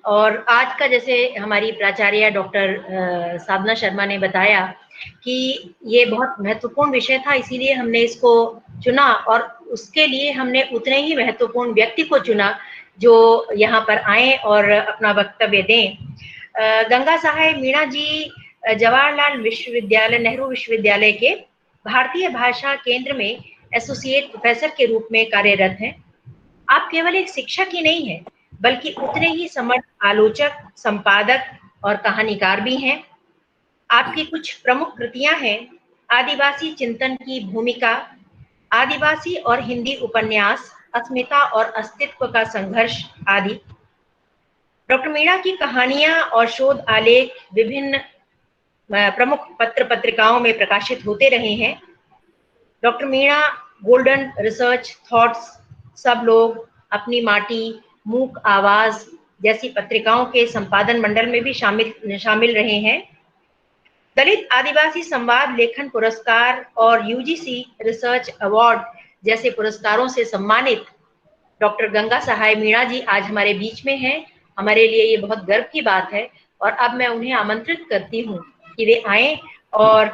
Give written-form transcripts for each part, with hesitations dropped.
और आज का जैसे हमारी प्राचार्य डॉक्टर साधना शर्मा ने बताया कि ये बहुत महत्वपूर्ण विषय था, इसीलिए हमने इसको चुना और उसके लिए हमने उतने ही महत्वपूर्ण व्यक्ति को चुना जो यहाँ पर आए और अपना वक्तव्य दें। गंगा सहाय मीणा जी जवाहरलाल विश्वविद्यालय, नेहरू विश्वविद्यालय के भारतीय भाषा केंद्र में एसोसिएट प्रोफेसर के रूप में कार्यरत हैं। आप केवल एक शिक्षक ही नहीं हैं, बल्कि उतने ही समर्थ आलोचक, संपादक और कहानीकार भी हैं। आपकी कुछ प्रमुख कृतियां हैं आदिवासी चिंतन की भूमिका, आदिवासी और हिंदी उपन्यास, अस्मिता और अस्तित्व का संघर्ष आदि। डॉक्टर मीणा की कहानियां और शोध आलेख विभिन्न प्रमुख पत्र पत्रिकाओं में प्रकाशित होते रहे हैं। Doctor Meena golden research thoughts, सब लोग, अपनी माटी, मूक आवाज जैसी पत्रिकाओं के संपादन मंडल में भी शामिल रहे हैं। दलित आदिवासी संवाद लेखन पुरस्कार और यूजीसी रिसर्च अवार्ड जैसे पुरस्कारों से सम्मानित डॉक्टर गंगा सहाय मीणा जी आज हमारे बीच में हैं। हमारे लिए ये बहुत गर्व की बात है और अब मैं उन्हें आमंत्रित करती हूँ कि वे आए और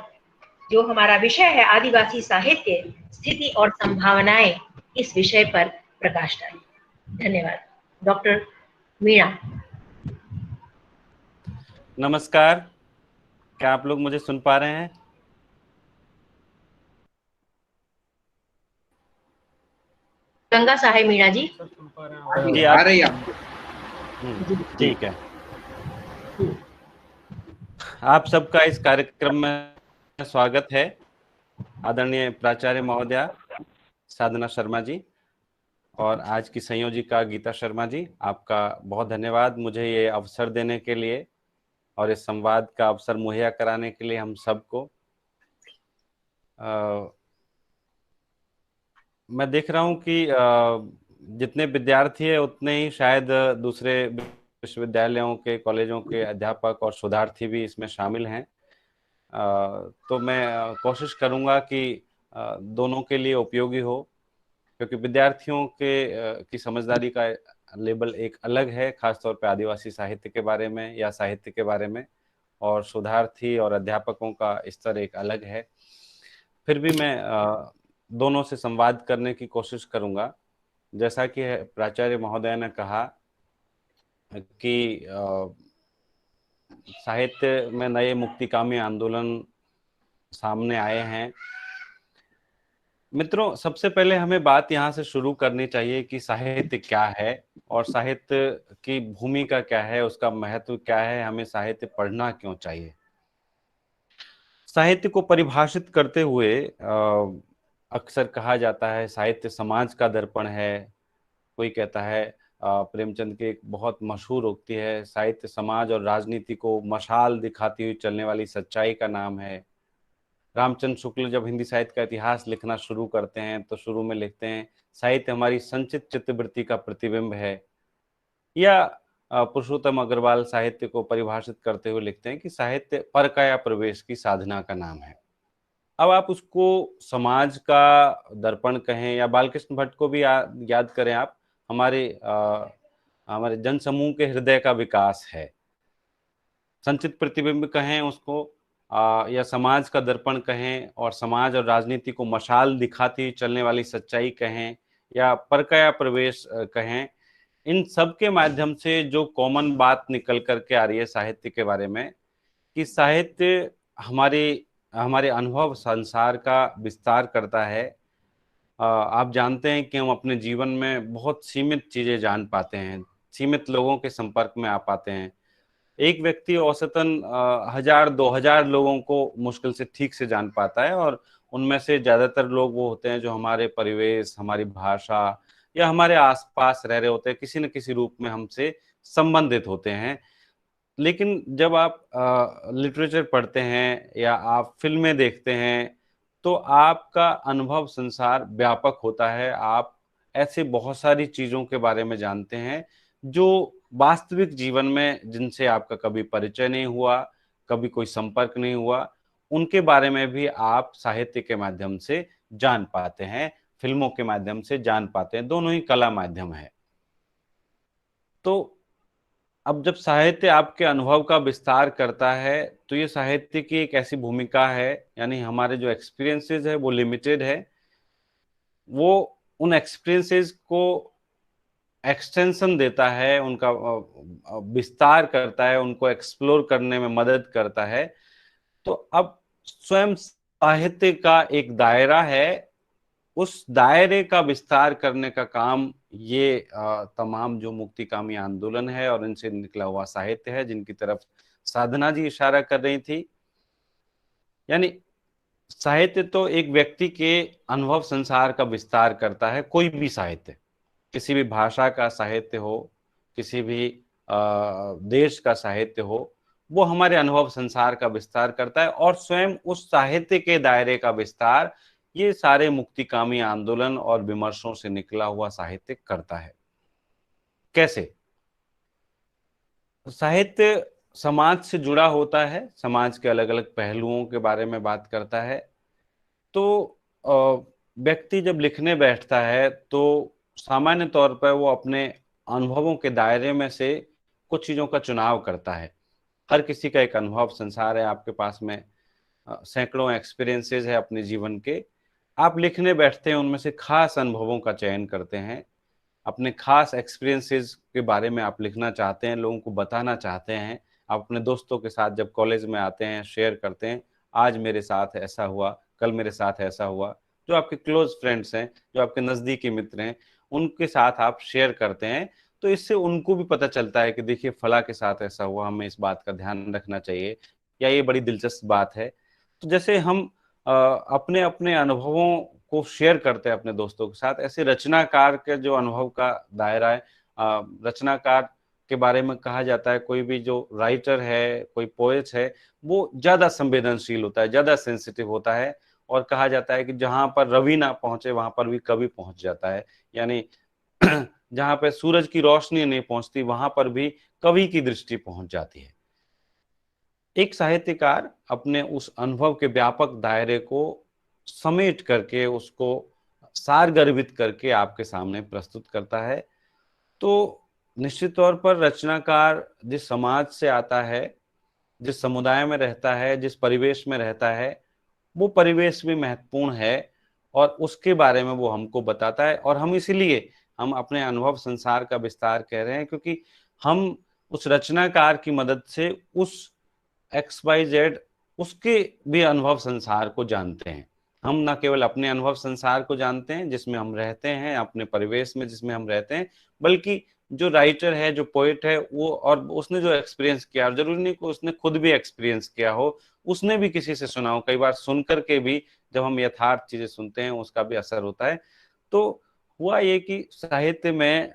जो हमारा विषय है आदिवासी साहित्य, स्थिति और संभावनाएं, इस विषय पर प्रकाश डालें। धन्यवाद। डॉक्टर मीणा। नमस्कार, क्या आप लोग मुझे सुन पा रहे हैं? गंगा सहाय मीणा जी जी आ रही है। ठीक है। आप सबका इस कार्यक्रम में स्वागत है। आदरणीय प्राचार्य महोदया साधना शर्मा जी और आज की संयोजिका गीता शर्मा जी, आपका बहुत धन्यवाद मुझे ये अवसर देने के लिए और इस संवाद का अवसर मुहैया कराने के लिए हम सबको। मैं देख रहा हूँ कि जितने विद्यार्थी है उतने ही शायद दूसरे विश्वविद्यालयों के, कॉलेजों के अध्यापक और शोधार्थी भी इसमें शामिल हैं। तो मैं कोशिश करूँगा कि दोनों के लिए उपयोगी हो, क्योंकि विद्यार्थियों की समझदारी का लेवल एक अलग है, खासतौर पे आदिवासी साहित्य के बारे में या साहित्य के बारे में, और शोधार्थी और अध्यापकों का स्तर एक अलग है। फिर भी मैं दोनों से संवाद करने की कोशिश करूंगा। जैसा कि प्राचार्य महोदय ने कहा कि साहित्य में नए मुक्तिकामी आंदोलन सामने आए हैं। मित्रों, सबसे पहले हमें बात यहाँ से शुरू करनी चाहिए कि साहित्य क्या है और साहित्य की भूमिका क्या है, उसका महत्व क्या है, हमें साहित्य पढ़ना क्यों चाहिए। साहित्य को परिभाषित करते हुए अक्सर कहा जाता है साहित्य समाज का दर्पण है। कोई कहता है, प्रेमचंद की एक बहुत मशहूर उक्ति है, साहित्य समाज और राजनीति को मशाल दिखाती हुई चलने वाली सच्चाई का नाम है। रामचंद्र शुक्ल जब हिंदी साहित्य का इतिहास लिखना शुरू करते हैं तो शुरू में लिखते हैं साहित्य हमारी संचित चित्तवृत्ति का प्रतिबिंब है। या पुरुषोत्तम अग्रवाल साहित्य को परिभाषित करते हुए लिखते हैं कि साहित्य परकाया प्रवेश की साधना का नाम है। अब आप उसको समाज का दर्पण कहें या बालकृष्ण भट्ट को भी याद करें आप, हमारे जन समूह के हृदय का विकास है। संचित प्रतिबिंब कहें उसको, या समाज का दर्पण कहें, और समाज और राजनीति को मशाल दिखाती चलने वाली सच्चाई कहें, या परकाया प्रवेश कहें, इन सब के माध्यम से जो कॉमन बात निकल करके आ रही है साहित्य के बारे में, कि साहित्य हमारे अनुभव संसार का विस्तार करता है। आप जानते हैं कि हम अपने जीवन में बहुत सीमित चीजें जान पाते हैं, सीमित लोगों के संपर्क में आ पाते हैं। एक व्यक्ति औसतन 1000-2000 लोगों को मुश्किल से ठीक से जान पाता है, और उनमें से ज्यादातर लोग वो होते हैं जो हमारे परिवेश, हमारी भाषा या हमारे आसपास रह रहे होते हैं, किसी न किसी रूप में हमसे संबंधित होते हैं। लेकिन जब आप लिटरेचर पढ़ते हैं या आप फिल्में देखते हैं तो आपका अनुभव संसार व्यापक होता है। आप ऐसे बहुत सारी चीजों के बारे में जानते हैं जो वास्तविक जीवन में, जिनसे आपका कभी परिचय नहीं हुआ, कभी कोई संपर्क नहीं हुआ, उनके बारे में भी आप साहित्य के माध्यम से जान पाते हैं, फिल्मों के माध्यम से जान पाते हैं। दोनों ही कला माध्यम है। तो अब जब साहित्य आपके अनुभव का विस्तार करता है तो ये साहित्य की एक ऐसी भूमिका है, यानी हमारे जो एक्सपीरियंसेस है वो लिमिटेड है, वो उन एक्सपीरियंसेस को एक्सटेंशन देता है, उनका विस्तार करता है, उनको एक्सप्लोर करने में मदद करता है। तो अब स्वयं साहित्य का एक दायरा है, उस दायरे का विस्तार करने का काम ये तमाम जो मुक्तिकामी आंदोलन है और इनसे निकला हुआ साहित्य है, जिनकी तरफ साधना जी इशारा कर रही थी। यानी साहित्य तो एक व्यक्ति के अनुभव संसार का विस्तार करता है, कोई भी साहित्य, किसी भी भाषा का साहित्य हो, किसी भी देश का साहित्य हो, वो हमारे अनुभव संसार का विस्तार करता है, और स्वयं उस साहित्य के दायरे का विस्तार ये सारे मुक्तिकामी आंदोलन और विमर्शों से निकला हुआ साहित्य करता है। कैसे? साहित्य समाज से जुड़ा होता है, समाज के अलग अलग पहलुओं के बारे में बात करता है। तो व्यक्ति जब लिखने बैठता है तो सामान्य तौर पर वो अपने अनुभवों के दायरे में से कुछ चीजों का चुनाव करता है। हर किसी का एक अनुभव संसार है, आपके पास में सैकड़ों एक्सपीरियंसेस है अपने जीवन के। आप लिखने बैठते हैं, उनमें से खास अनुभवों का चयन करते हैं, अपने खास एक्सपीरियंसेस के बारे में आप लिखना चाहते हैं, लोगों को बताना चाहते हैं। आप अपने दोस्तों के साथ जब कॉलेज में आते हैं शेयर करते हैं, आज मेरे साथ ऐसा हुआ, कल मेरे साथ ऐसा हुआ। जो आपके क्लोज फ्रेंड्स हैं, जो आपके नज़दीकी मित्र हैं, उनके साथ आप शेयर करते हैं, तो इससे उनको भी पता चलता है कि देखिए फला के साथ ऐसा हुआ, हमें इस बात का ध्यान रखना चाहिए, या ये बड़ी दिलचस्प बात है। तो जैसे हम अपने अपने अनुभवों को शेयर करते हैं अपने दोस्तों के साथ, ऐसे रचनाकार के जो अनुभव का दायरा है, रचनाकार के बारे में कहा जाता है कोई भी जो राइटर है, कोई पोएट है, वो ज्यादा संवेदनशील होता है, ज्यादा सेंसिटिव होता है, और कहा जाता है कि जहां पर रवि ना पहुंचे वहां पर भी कवि पहुंच जाता है। यानी जहां पर सूरज की रोशनी नहीं पहुंचती वहां पर भी कवि की दृष्टि पहुंच जाती है। एक साहित्यकार अपने उस अनुभव के व्यापक दायरे को समेट करके, उसको सारगर्भित करके आपके सामने प्रस्तुत करता है। तो निश्चित तौर पर रचनाकार जिस समाज से आता है, जिस समुदाय में रहता है, जिस परिवेश में रहता है, वो परिवेश भी महत्वपूर्ण है, और उसके बारे में वो हमको बताता है। और हम इसीलिए हम अपने अनुभव संसार का विस्तार कह रहे हैं, क्योंकि हम उस रचनाकार की मदद से उस XYZ उसके भी अनुभव संसार को जानते हैं। हम न केवल अपने अनुभव संसार को जानते हैं जिसमें हम रहते हैं, अपने परिवेश में जिसमें हम रहते हैं, बल्कि जो राइटर है, जो पोएट है, वो और उसने जो एक्सपीरियंस किया, और जरूरी नहीं कि उसने खुद भी एक्सपीरियंस किया हो, उसने भी किसी से सुना हो। कई बार सुन करके भी जब हम यथार्थ चीजें सुनते हैं उसका भी असर होता है। तो हुआ ये कि साहित्य में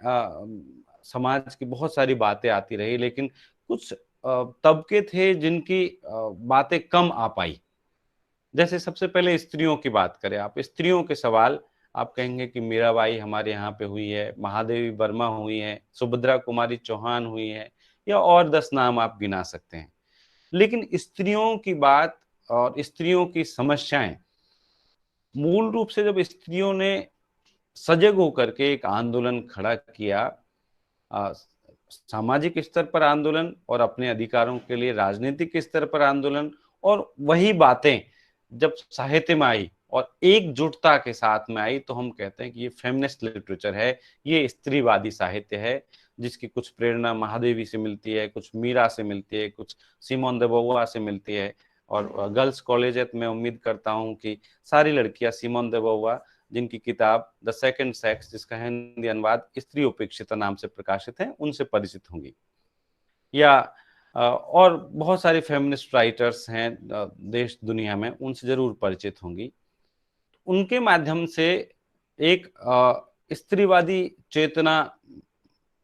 समाज की बहुत सारी बातें आती रही, लेकिन कुछ तबके थे जिनकी बातें कम आ पाई। जैसे सबसे पहले स्त्रियों की बात करें, आप स्त्रियों के सवाल, आप कहेंगे कि मीराबाई हमारे यहाँ पे हुई है, महादेवी वर्मा हुई है, सुभद्रा कुमारी चौहान हुई है, या और 10 नाम आप गिना सकते हैं। लेकिन स्त्रियों की बात और स्त्रियों की समस्याएं, मूल रूप से जब स्त्रियों ने सजग होकर के एक आंदोलन खड़ा किया, अ, सामाजिक स्तर पर आंदोलन और अपने अधिकारों के लिए राजनीतिक स्तर पर आंदोलन, और वही बातें जब साहित्य में आई और एकजुटता के साथ में आई, तो हम कहते हैं कि ये फेमिनिस्ट लिटरेचर है, ये स्त्रीवादी साहित्य है, जिसकी कुछ प्रेरणा महादेवी से मिलती है, कुछ मीरा से मिलती है, कुछ सिमोन de beauvoir से मिलती है। और गर्ल्स कॉलेज है, तो मैं उम्मीद करता हूँ कि सारी लड़कियां सिमोन de beauvoir, जिनकी किताब द सेकंड सेक्स, जिसका हिंदी अनुवाद स्त्री उपेक्षिता नाम से प्रकाशित है, उनसे परिचित होंगी। या और बहुत सारे फेमिनिस्ट राइटर्स हैं देश दुनिया में, उनसे जरूर परिचित होंगी। उनके माध्यम से एक स्त्रीवादी चेतना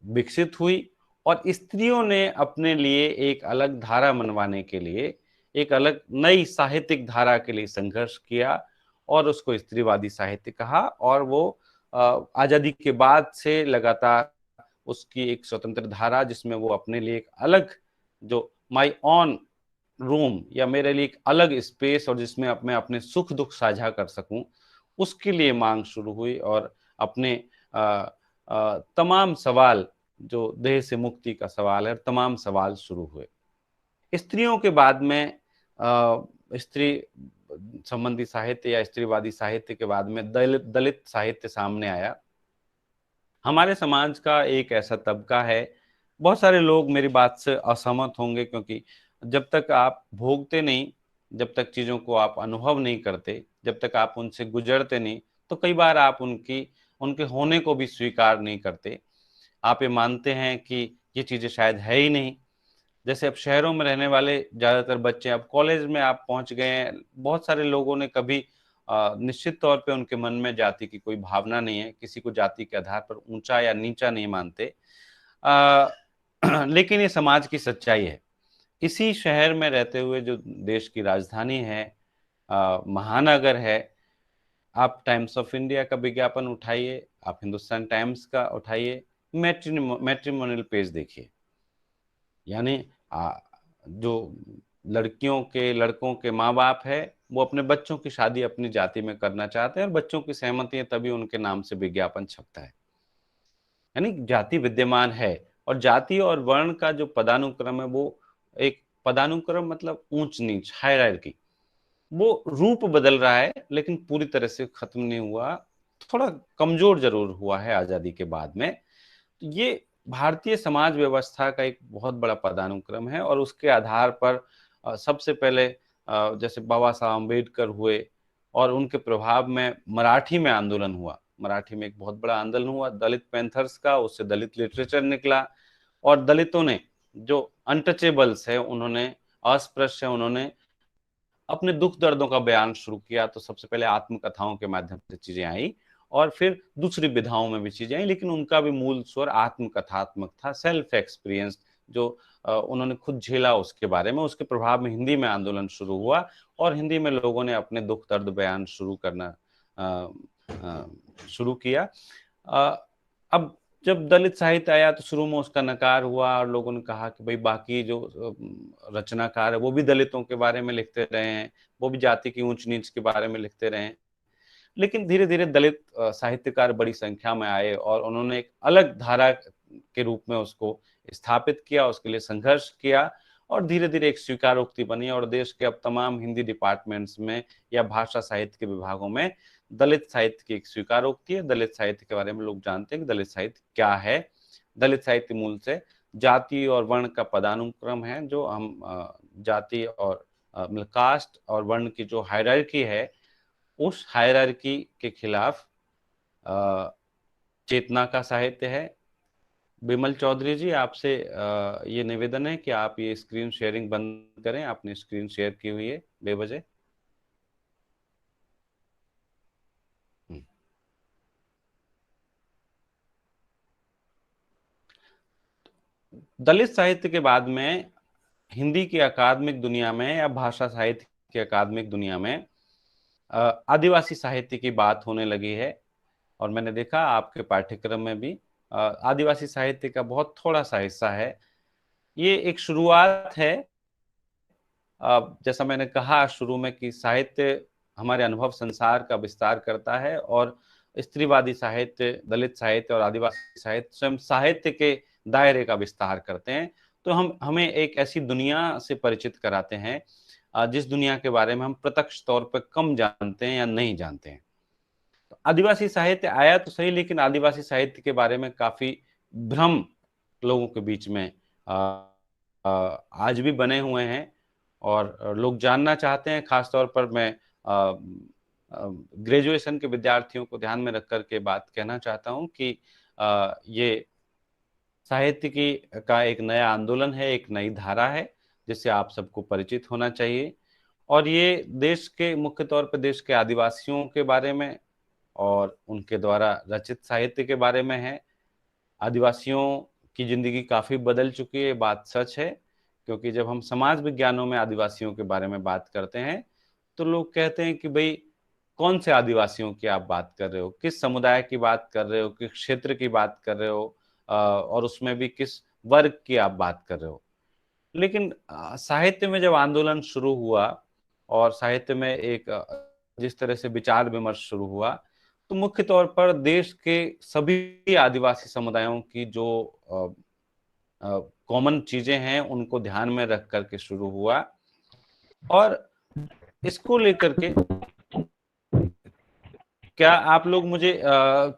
विकसित हुई, और स्त्रियों ने अपने लिए एक अलग धारा मनवाने के लिए, एक अलग नई साहित्यिक धारा के लिए संघर्ष किया, और उसको स्त्रीवादी साहित्य कहा। और वो आजादी के बाद से लगातार उसकी एक स्वतंत्र धारा, जिसमें वो अपने लिए एक अलग, जो माई ऑन रूम, या मेरे लिए एक अलग स्पेस, और जिसमें मैं अपने सुख दुख साझा कर सकूं, उसके लिए मांग शुरू हुई। और अपने तमाम सवाल जो देह से मुक्ति का सवाल है, तमाम सवाल शुरू हुए। स्त्रियों के बाद में स्त्री संबंधी साहित्य या स्त्रीवादी साहित्य के बाद में दलित साहित्य सामने आया। हमारे समाज का एक ऐसा तबका है, बहुत सारे लोग मेरी बात से असहमत होंगे, क्योंकि जब तक आप भोगते नहीं, जब तक चीजों को आप अनुभव नहीं करते, जब तक आप उनसे गुजरते नहीं, तो कई बार आप उनके होने को भी स्वीकार नहीं करते। आप ये मानते हैं कि ये चीजें शायद है ही नहीं। जैसे अब शहरों में रहने वाले ज्यादातर बच्चे, अब कॉलेज में आप पहुंच गए हैं, बहुत सारे लोगों ने कभी निश्चित तौर पे उनके मन में जाति की कोई भावना नहीं है, किसी को जाति के आधार पर ऊंचा या नीचा नहीं मानते। आ, लेकिन ये समाज की सच्चाई है। इसी शहर में रहते हुए, जो देश की राजधानी है, महानगर है, आप टाइम्स ऑफ इंडिया का विज्ञापन उठाइए, आप हिंदुस्तान टाइम्स का उठाइए, मैट्रिमोनियल पेज देखिए। यानी जो लड़कियों के लड़कों के माँ बाप है, वो अपने बच्चों की शादी अपनी जाति में करना चाहते हैं, और बच्चों की सहमति है तभी उनके नाम से विज्ञापन छपता है। यानी जाति विद्यमान है, और जाति और वर्ण का जो पदानुक्रम है, वो एक पदानुक्रम मतलब ऊंच नीच, हायरार्की, वो रूप बदल रहा है, लेकिन पूरी तरह से खत्म नहीं हुआ, थोड़ा कमजोर जरूर हुआ है आजादी के बाद में। तो ये भारतीय समाज व्यवस्था का एक बहुत बड़ा पदानुक्रम है, और उसके आधार पर सबसे पहले जैसे बाबा साहब अम्बेडकर हुए, और उनके प्रभाव में मराठी में आंदोलन हुआ। मराठी में एक बहुत बड़ा आंदोलन हुआ दलित पैंथर्स का, उससे दलित लिटरेचर निकला, और दलितों ने, जो अनटचेबल्स है, उन्होंने, अस्पृश्य है, उन्होंने अपने दुख दर्दों का बयान शुरू किया। तो सबसे पहले आत्मकथाओं के माध्यम से चीजें आई, और फिर दूसरी विधाओं में भी चीजें आई, लेकिन उनका भी मूल स्वर आत्मकथात्मक था, सेल्फ एक्सपीरियंस, जो उन्होंने खुद झेला उसके बारे में। उसके प्रभाव में हिंदी में आंदोलन शुरू हुआ, और हिंदी में लोगों ने अपने दुख दर्द बयान शुरू करना शुरू किया। अब जब दलित साहित्य आया तो शुरू में उसका नकार हुआ, और लोगों ने कहा कि भाई बाकी जो रचनाकार है वो भी दलितों के बारे में लिखते रहे हैं, वो भी जाति की ऊंच नीच के बारे में लिखते रहे हैं। लेकिन धीरे धीरे दलित साहित्यकार बड़ी संख्या में आए, और उन्होंने एक अलग धारा के रूप में उसको स्थापित किया, उसके लिए संघर्ष किया, और धीरे धीरे एक स्वीकारोक्ति बनी, और देश के अब तमाम हिंदी डिपार्टमेंट्स में या भाषा साहित्य के विभागों में दलित साहित्य की एक स्वीकारोक्ति है। दलित साहित्य के बारे में लोग जानते हैं कि दलित साहित्य क्या है। दलित साहित्य मूल से जाति और वर्ण का पदानुक्रम है, जो हम जाति और मतलब कास्ट और वर्ण की जो हायरार्की है, उस हायरार्की के खिलाफ चेतना का साहित्य है। बिमल चौधरी जी, आपसे ये निवेदन है कि आप ये स्क्रीन शेयरिंग बंद करें, आपने स्क्रीन शेयर की हुई है बेवजह। दलित साहित्य के बाद में हिंदी की अकादमिक दुनिया में या भाषा साहित्य की अकादमिक दुनिया में आदिवासी साहित्य की बात होने लगी है। और मैंने देखा आपके पाठ्यक्रम में भी आदिवासी साहित्य का बहुत थोड़ा सा हिस्सा है। ये एक शुरुआत है। जैसा मैंने कहा शुरू में कि साहित्य हमारे अनुभव संसार का विस्तार करता है, और स्त्रीवादी साहित्य, दलित साहित्य और आदिवासी साहित्य स्वयं साहित्य के दायरे का विस्तार करते हैं। तो हम हमें एक ऐसी दुनिया से परिचित कराते हैं जिस दुनिया के बारे में हम प्रत्यक्ष तौर पर कम जानते हैं या नहीं जानते हैं। तो आदिवासी साहित्य आया तो सही, लेकिन आदिवासी साहित्य के बारे में काफी भ्रम लोगों के बीच में आज भी बने हुए हैं, और लोग जानना चाहते हैं। खासतौर पर मैं ग्रेजुएशन के विद्यार्थियों को ध्यान में रख करके बात कहना चाहता हूं कि ये साहित्य की का एक नया आंदोलन है, एक नई धारा है, जिससे आप सबको परिचित होना चाहिए। और ये देश के, मुख्य तौर पर देश के आदिवासियों के बारे में और उनके द्वारा रचित साहित्य के बारे में है। आदिवासियों की जिंदगी काफी बदल चुकी है, बात सच है, क्योंकि जब हम समाज विज्ञानों में आदिवासियों के बारे में बात करते हैं तो लोग कहते हैं कि भाई कौन से आदिवासियों की आप बात कर रहे हो, किस समुदाय की बात कर रहे हो, किस क्षेत्र की बात कर रहे हो, और उसमें भी किस वर्ग की आप बात कर रहे हो। लेकिन साहित्य में जब आंदोलन शुरू हुआ, और साहित्य में एक जिस तरह से विचार विमर्श शुरू हुआ, तो मुख्य तौर पर देश के सभी आदिवासी समुदायों की जो कॉमन चीजें हैं उनको ध्यान में रख करके शुरू हुआ। और इसको लेकर के क्या आप लोग मुझे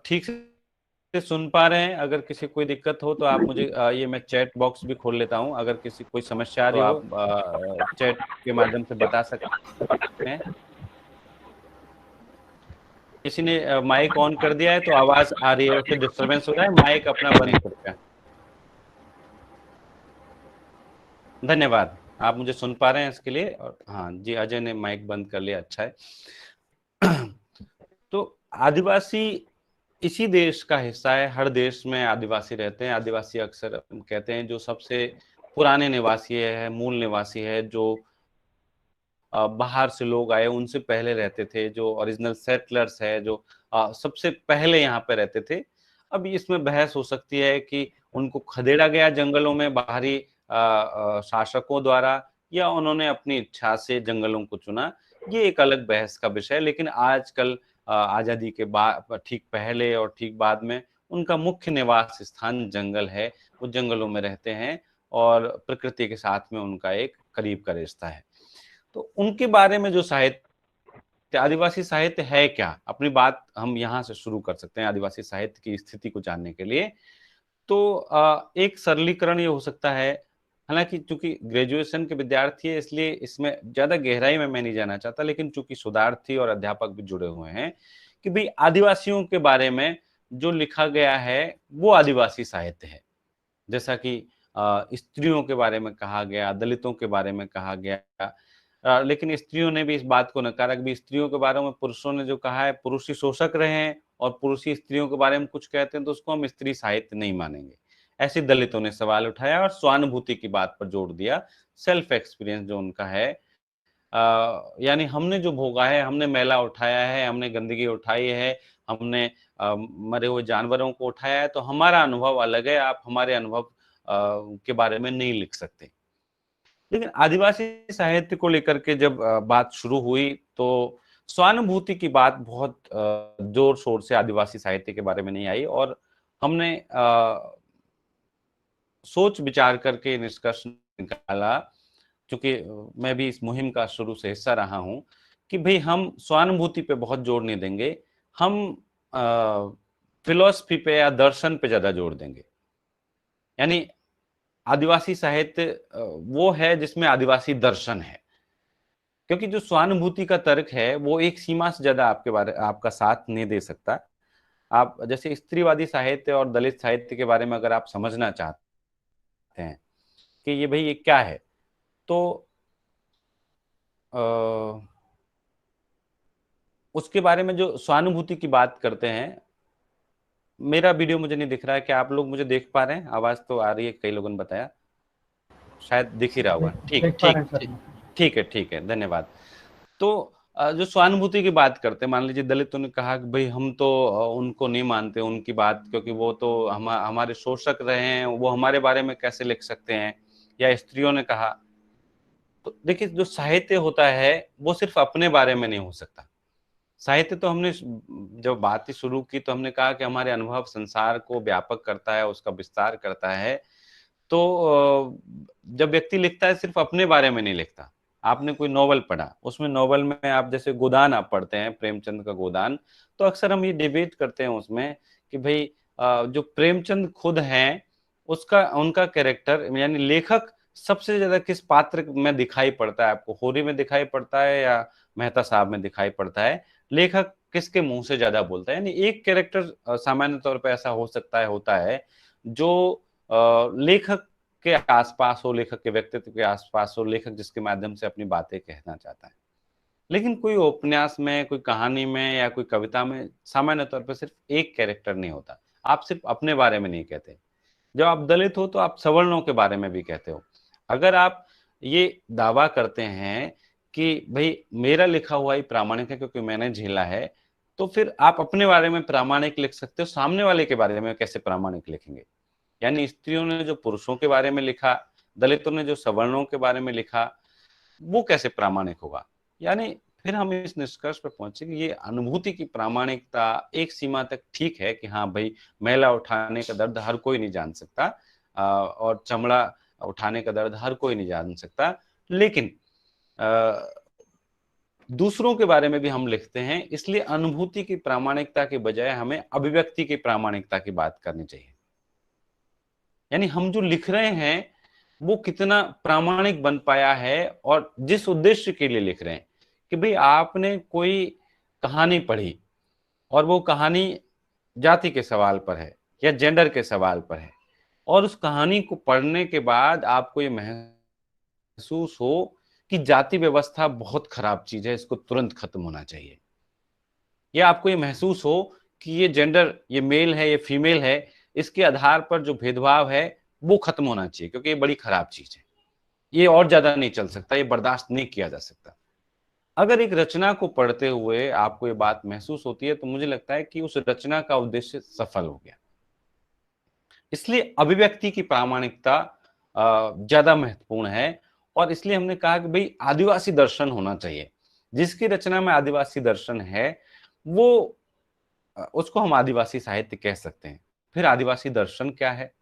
ठीक से सुन पा रहे हैं? अगर किसी कोई दिक्कत हो तो आप मुझे ये मैं चैट बॉक्स भी खोल लेता हूं, अगर किसी कोई समस्या आ रही हो आप चैट के माध्यम से बता सकते हैं। किसी ने माइक ऑन कर दिया है तो आवाज आ रही है, उससे डिस्टरबेंस हो रहा है, माइक अपना बंद करके। धन्यवाद, आप मुझे सुन पा रहे हैं इसके लिए। और हाँ जी, अजय ने माइक बंद कर लिया, अच्छा है। तो आदिवासी इसी देश का हिस्सा है, हर देश में आदिवासी रहते हैं। आदिवासी अक्सर कहते हैं जो सबसे पुराने निवासी है, मूल निवासी है, जो बाहर से लोग आए उनसे पहले रहते थे, जो ओरिजिनल सेटलर्स है, जो सबसे पहले यहाँ पे रहते थे। अब इसमें बहस हो सकती है कि उनको खदेड़ा गया जंगलों में बाहरी शासकों द्वारा, या उन्होंने अपनी इच्छा से जंगलों को चुना। ये एक अलग बहस का विषय है। लेकिन आजकल आजादी के बाद ठीक पहले और ठीक बाद में उनका मुख्य निवास स्थान जंगल है। वो जंगलों में रहते हैं और प्रकृति के साथ में उनका एक करीब का रिश्ता है। तो उनके बारे में जो साहित्य, आदिवासी साहित्य है क्या, अपनी बात हम यहाँ से शुरू कर सकते हैं आदिवासी साहित्य की स्थिति को जानने के लिए। तो एक सरलीकरण ये हो सकता है, हालांकि चूंकि ग्रेजुएशन के विद्यार्थी है इसलिए इसमें ज्यादा गहराई में मैं नहीं जाना चाहता, लेकिन चूंकि शोधार्थी और अध्यापक भी जुड़े हुए हैं, कि भाई आदिवासियों के बारे में जो लिखा गया है वो आदिवासी साहित्य है। जैसा कि स्त्रियों के बारे में कहा गया, दलितों के बारे में कहा गया, लेकिन स्त्रियों ने भी इस बात को नकारा कि स्त्रियों के बारे में पुरुषों ने जो कहा है, पुरुष ही शोषक रहे हैं और पुरुष ही स्त्रियों के बारे में कुछ कहते हैं तो उसको हम स्त्री साहित्य नहीं मानेंगे। ऐसे दलितों ने सवाल उठाया और स्वानुभूति की बात पर जोर दिया। सेल्फ एक्सपीरियंस जो उनका है, यानी हमने जो भोगा है, हमने मैला उठाया है, हमने गंदगी उठाई है, हमने मरे हुए जानवरों को उठाया है, तो हमारा अनुभव अलग है, आप हमारे अनुभव के बारे में नहीं लिख सकते। लेकिन आदिवासी साहित्य को लेकर के जब बात शुरू हुई तो स्वानुभूति की बात बहुत जोर शोर से आदिवासी साहित्य के बारे में नहीं आई, और हमने सोच विचार करके निष्कर्ष निकाला, क्योंकि मैं भी इस मुहिम का शुरू से हिस्सा रहा हूं, कि भाई हम स्वानुभूति पे बहुत जोर नहीं देंगे, हम फिलॉसफी पे या दर्शन पे ज्यादा जोर देंगे। यानी आदिवासी साहित्य वो है जिसमें आदिवासी दर्शन है, क्योंकि जो स्वानुभूति का तर्क है वो एक सीमा से ज्यादा आपका साथ नहीं दे सकता। आप जैसे स्त्रीवादी साहित्य और दलित साहित्य के बारे में अगर आप समझना चाहते हैं कि ये भाई ये क्या है, तो उसके बारे में जो स्वानुभूति की बात करते हैं, मेरा वीडियो मुझे नहीं दिख रहा है, क्या आप लोग मुझे देख पा रहे हैं? आवाज तो आ रही है, कई लोगों ने बताया, शायद दिख ही रहा होगा। ठीक देख पा रहे हैं सर। ठीक है, ठीक है, धन्यवाद। तो जो स्वानुभूति की बात करते हैं, मान लीजिए दलितों ने कहा कि भाई हम तो उनको नहीं मानते उनकी बात, क्योंकि वो तो हमारे शोषक रहे हैं, वो हमारे बारे में कैसे लिख सकते हैं। या स्त्रियों ने कहा, तो देखिए जो साहित्य होता है वो सिर्फ अपने बारे में नहीं हो सकता। साहित्य तो हमने जब बात ही शुरू की तो हमने कहा कि हमारे अनुभव संसार को व्यापक करता है, उसका विस्तार करता है। तो जब व्यक्ति लिखता है सिर्फ अपने बारे में नहीं लिखता। आपने कोई नॉवल पढ़ा, उसमें नॉवल में आप जैसे गोदान आप पढ़ते हैं, प्रेमचंद का गोदान, तो अक्सर हम ये डिबेट करते हैं उसमें कि भाई जो प्रेमचंद खुद हैं उसका उनका कैरेक्टर यानी लेखक सबसे ज्यादा किस पात्र में दिखाई पड़ता है आपको, होरी में दिखाई पड़ता है या मेहता साहब में दिखाई पड़ता है? लेखक किसके मुंह से ज्यादा बोलता है? यानी एक कैरेक्टर सामान्य तौर पर ऐसा हो सकता है, होता है जो लेखक के आसपास हो, लेखक के व्यक्तित्व के आसपास हो, लेखक जिसके माध्यम से अपनी बातें कहना चाहता है। लेकिन कोई उपन्यास में, कोई कहानी में या कोई कविता में सामान्य तौर पर सिर्फ एक कैरेक्टर नहीं होता। आप सिर्फ अपने बारे में नहीं कहते। जब आप दलित हो तो आप सवर्णों के बारे में भी कहते हो। अगर आप ये दावा करते हैं कि भाई मेरा लिखा हुआ ही प्रामाणिक है क्योंकि मैंने झेला है, तो फिर आप अपने बारे में प्रामाणिक लिख सकते हो, सामने वाले के बारे में कैसे प्रामाणिक लिखेंगे? यानी स्त्रियों ने जो पुरुषों के बारे में लिखा, दलितों ने जो सवर्णों के बारे में लिखा, वो कैसे प्रामाणिक होगा? यानी फिर हम इस निष्कर्ष पर पहुंचे कि ये अनुभूति की प्रामाणिकता एक सीमा तक ठीक है कि हाँ भाई, मैला उठाने का दर्द हर कोई नहीं जान सकता, और चमड़ा उठाने का दर्द हर कोई नहीं जान सकता, लेकिन दूसरों के बारे में भी हम लिखते हैं, इसलिए अनुभूति की प्रामाणिकता के बजाय हमें अभिव्यक्ति की प्रामाणिकता की बात करनी चाहिए। यानी हम जो लिख रहे हैं वो कितना प्रामाणिक बन पाया है, और जिस उद्देश्य के लिए लिख रहे हैं कि भाई आपने कोई कहानी पढ़ी और वो कहानी जाति के सवाल पर है या जेंडर के सवाल पर है, और उस कहानी को पढ़ने के बाद आपको ये महसूस हो कि जाति व्यवस्था बहुत खराब चीज है, इसको तुरंत खत्म होना चाहिए, या आपको ये महसूस हो कि ये जेंडर, ये मेल है, ये फीमेल है, इसके आधार पर जो भेदभाव है वो खत्म होना चाहिए, क्योंकि ये बड़ी खराब चीज है, ये और ज्यादा नहीं चल सकता, ये बर्दाश्त नहीं किया जा सकता। अगर एक रचना को पढ़ते हुए आपको ये बात महसूस होती है, तो मुझे लगता है कि उस रचना का उद्देश्य सफल हो गया। इसलिए अभिव्यक्ति की प्रामाणिकता ज्यादा महत्वपूर्ण है, और इसलिए हमने कहा कि भाई आदिवासी दर्शन होना चाहिए। जिसकी रचना में आदिवासी दर्शन है वो उसको हम आदिवासी साहित्य कह सकते हैं। फिर आदिवासी दर्शन क्या है,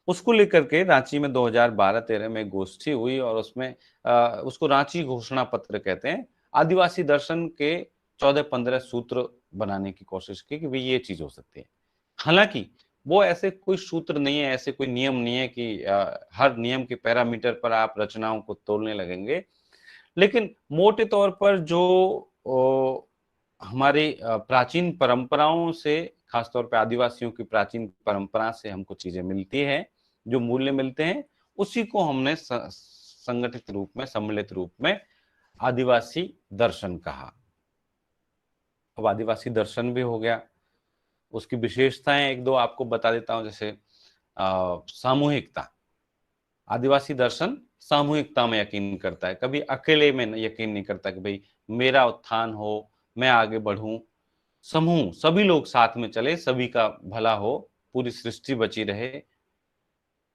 उसको लेकर के रांची में 2012-13 में गोष्ठी हुई, और उसमें उसको रांची घोषणा पत्र कहते हैं। आदिवासी दर्शन के 14-15 सूत्र बनाने की कोशिश की कि भाई ये चीज हो सकती है। हालांकि वो ऐसे कोई सूत्र नहीं है, ऐसे कोई नियम नहीं है कि हर नियम के पैरामीटर पर आप रचनाओं को तोलने लगेंगे, लेकिन मोटे तौर पर जो हमारी प्राचीन परंपराओं से, खासतौर पे आदिवासियों की प्राचीन परंपरा से हमको चीजें मिलती है, जो मूल्य मिलते हैं, उसी को हमने संगठित रूप में, सम्मिलित रूप में आदिवासी दर्शन कहा। अब आदिवासी दर्शन भी हो गया, उसकी विशेषताएं एक दो आपको बता देता हूं। जैसे सामूहिकता, आदिवासी दर्शन सामूहिकता में यकीन करता है, कभी अकेले में यकीन नहीं करता कि भाई मेरा उत्थान हो, मैं आगे बढ़ूं। समूह, सभी लोग साथ में चले, सभी का भला हो, पूरी सृष्टि बची रहे।